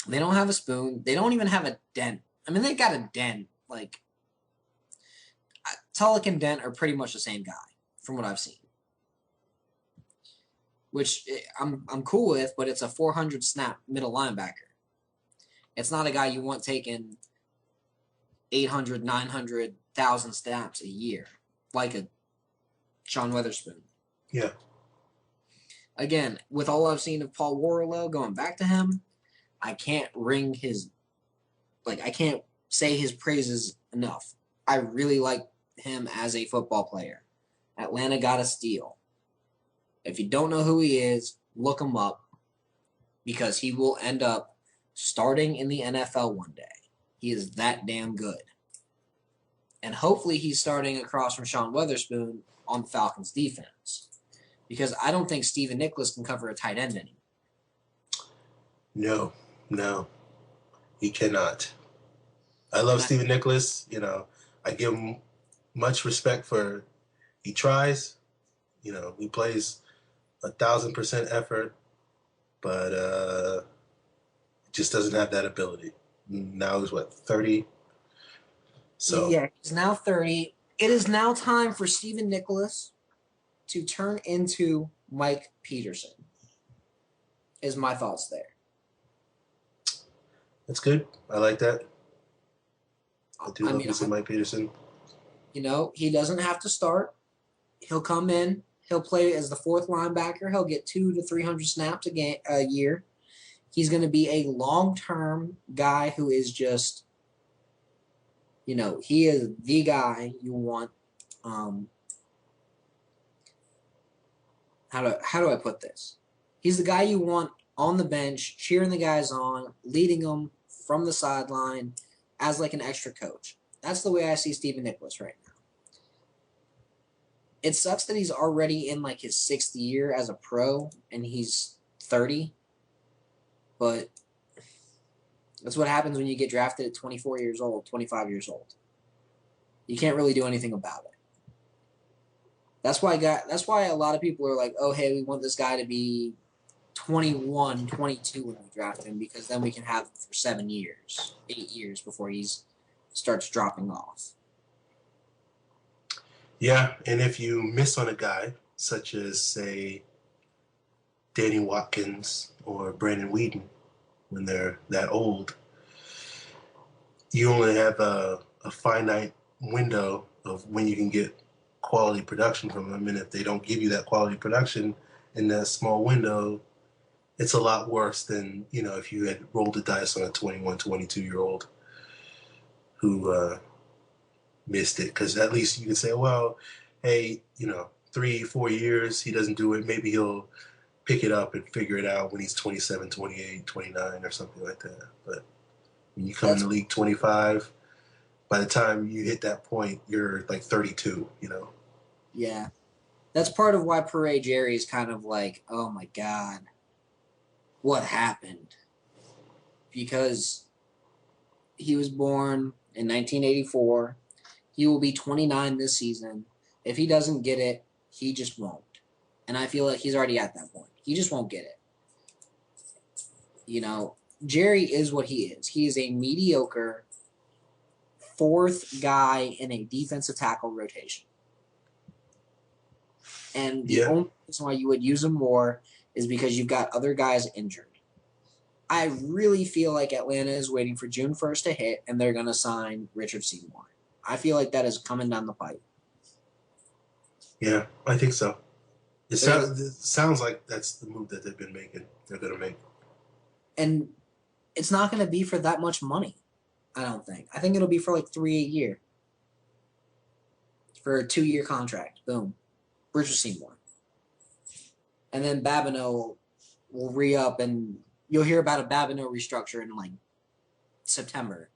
They don't have a spoon. They don't even have a dent. I mean, they got a dent. Tulloch and Dent are pretty much the same guy from what I've seen. Which I'm cool with, but it's a 400 snap middle linebacker. It's not a guy you want taking 800, 900,000 snaps a year, like a Sean Weatherspoon. Yeah. Again, with all I've seen of Paul Warlow, going back to him, I can't I can't say his praises enough. I really like him as a football player. Atlanta got a steal. If you don't know who he is, look him up because he will end up starting in the NFL one day. He is that damn good. And hopefully he's starting across from Sean Weatherspoon on the Falcons defense. Because I don't think Steven Nicholas can cover a tight end anymore. No, he cannot. I love Steven Nicholas. You know, I give him much respect for he tries. You know, he plays 1,000% effort, but just doesn't have that ability. Now he's 30? So yeah, he's now 30. It is now time for Steven Nicholas to turn into Mike Peterson. Is my thoughts there. That's good. I like that. I do love me some Mike Peterson. You know, he doesn't have to start. He'll come in. He'll play as the fourth linebacker. He'll get 200 to 300 snaps a year. He's going to be a long-term guy who is just, you know, he is the guy you want. How do I put this? He's the guy you want on the bench, cheering the guys on, leading them from the sideline as like an extra coach. That's the way I see Steven Nicholas right now. It sucks that he's already in like his 6th year as a pro and he's 30. But that's what happens when you get drafted at 24 years old, 25 years old. You can't really do anything about it. That's why a lot of people are like, oh, hey, we want this guy to be 21, 22 when we draft him because then we can have him for 7 years, 8 years before he starts dropping off. Yeah, and if you miss on a guy, such as, say, Danny Watkins or Brandon Whedon, when they're that old, you only have a finite window of when you can get quality production from them. And if they don't give you that quality production in that small window, it's a lot worse than, you know, if you had rolled the dice on a 21, 22-year-old who missed it. Because at least you can say, well, hey, you know, 3-4 years, he doesn't do it. Maybe he'll pick it up and figure it out when he's 27, 28, 29 or something like that. But when you come in the league 25, by the time you hit that point, you're like 32, you know? Yeah. That's part of why Puree Jerry is kind of like, oh my God, what happened? Because he was born in 1984. He will be 29 this season. If he doesn't get it, he just won't. And I feel like he's already at that point. He just won't get it. You know, Jerry is what he is. He is a mediocre 4th guy in a defensive tackle rotation. And the only reason why you would use him more is because you've got other guys injured. I really feel like Atlanta is waiting for June 1st to hit, and they're going to sign Richard Seymour. I feel like that is coming down the pipe. Yeah, I think so. It sounds like that's the move that they're going to make. And it's not going to be for that much money, I don't think. I think it'll be for like $3 a year. For a 2-year contract. Boom. Richard Seymour. And then Babineau will re-up, and you'll hear about a Babineau restructure in like September.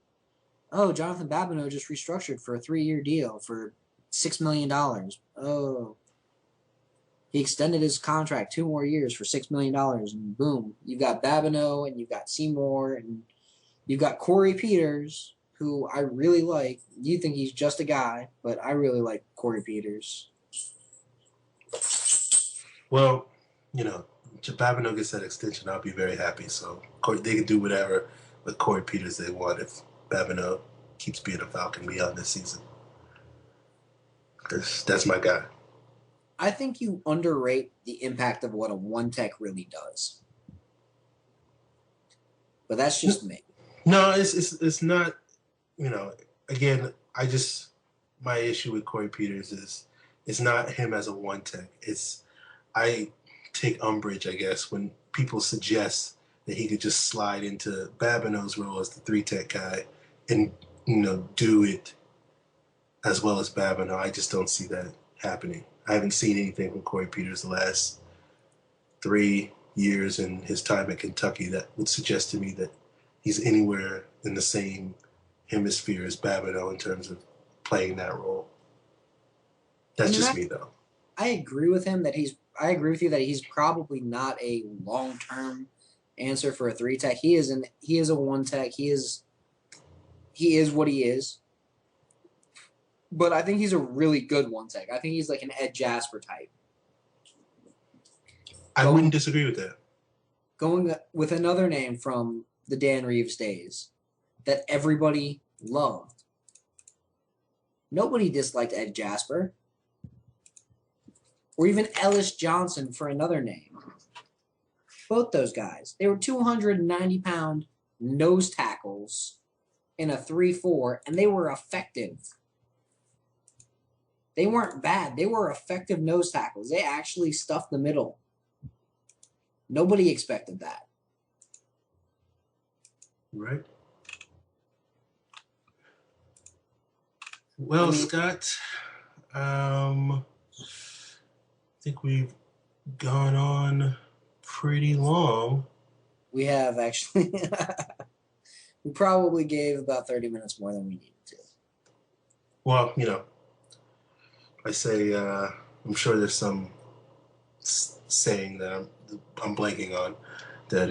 Oh, Jonathan Babineau just restructured for a 3-year deal for $6 million. Oh. He extended his contract 2 more years for $6 million, and boom, you've got Babineau, and you've got Seymour, and you've got Corey Peters, who I really like. You think he's just a guy, but I really like Corey Peters. Well, you know, if Babineau gets that extension, I'll be very happy. So they can do whatever with Corey Peters they want if Babineau keeps being a Falcon beyond this season. That's my guy. I think you underrate the impact of what a one-tech really does. But that's just me. No, it's not, you know, again, my issue with Corey Peters is it's not him as a one-tech. I take umbrage, I guess, when people suggest that he could just slide into Babineau's role as the 3-tech guy and, you know, do it as well as Babineau. I just don't see that happening. I haven't seen anything from Corey Peters the last 3 years and his time at Kentucky that would suggest to me that he's anywhere in the same hemisphere as Babineau in terms of playing that role. That's just me, though. I agree with him I agree with you that he's probably not a long-term answer for a 3-tech. He is a 1-tech. He is what he is. But I think he's a really good 1-tech. I think he's like an Ed Jasper type. I wouldn't disagree with that. Going with another name from the Dan Reeves days that everybody loved. Nobody disliked Ed Jasper. Or even Ellis Johnson for another name. Both those guys. They were 290-pound nose tackles in a 3-4, and they were effective. They weren't bad. They were effective nose tackles. They actually stuffed the middle. Nobody expected that. Right. Well, Scott, I think we've gone on pretty long. We have, actually. We probably gave about 30 minutes more than we needed to. Well, I say I'm sure there's some saying that I'm blanking on that,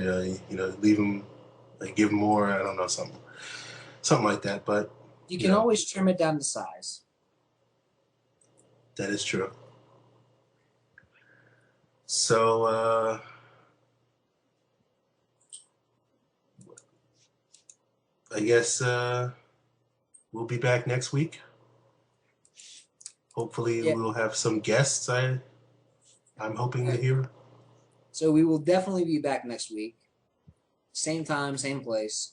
leave them, give them more, I don't know, something like that. But you can always trim it down to size. That is true. So, I guess we'll be back next week. Hopefully, we'll have some guests. I'm hoping to hear. So we will definitely be back next week. Same time, same place.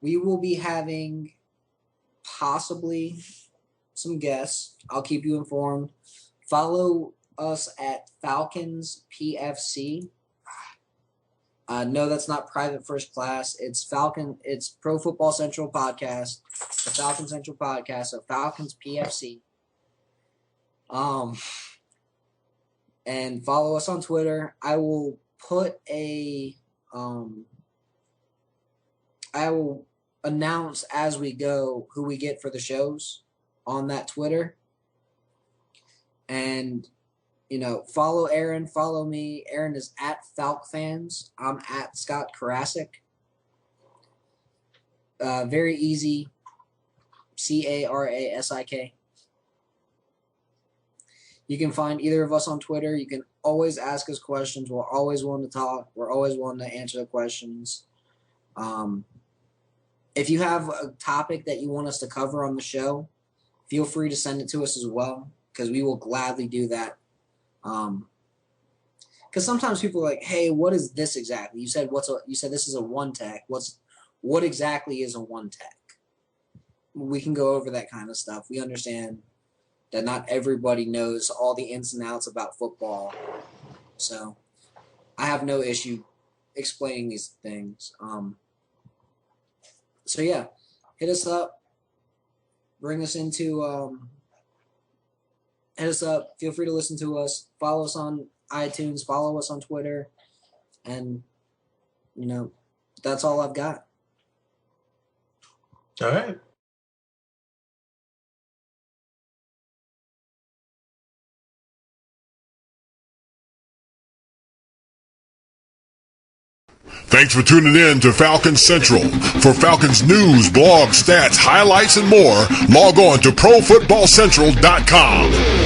We will be having possibly some guests. I'll keep you informed. Follow us at Falcons PFC. No, that's not Private First Class. It's Pro Football Central Podcast, the Falcons Central Podcast, so Falcons PFC. And follow us on Twitter. I will announce as we go who we get for the shows on that Twitter. And, follow Aaron, follow me. Aaron is at FalcFans. I'm at Scott Carasik. Very easy. Carasik. You can find either of us on Twitter. You can always ask us questions. We're always willing to talk. We're always willing to answer the questions. If you have a topic that you want us to cover on the show, feel free to send it to us as well, because we will gladly do that. Because sometimes people are like, "Hey, what is this exactly?" You said this is a 1-tech. What exactly is a 1-tech? We can go over that kind of stuff. We understand that not everybody knows all the ins and outs about football. So I have no issue explaining these things. So yeah, hit us up. Bring us into hit us up. Feel free to listen to us. Follow us on iTunes. Follow us on Twitter. And, that's all I've got. All right. Thanks for tuning in to Falcons Central. For Falcons news, blogs, stats, highlights, and more, log on to ProFootballCentral.com.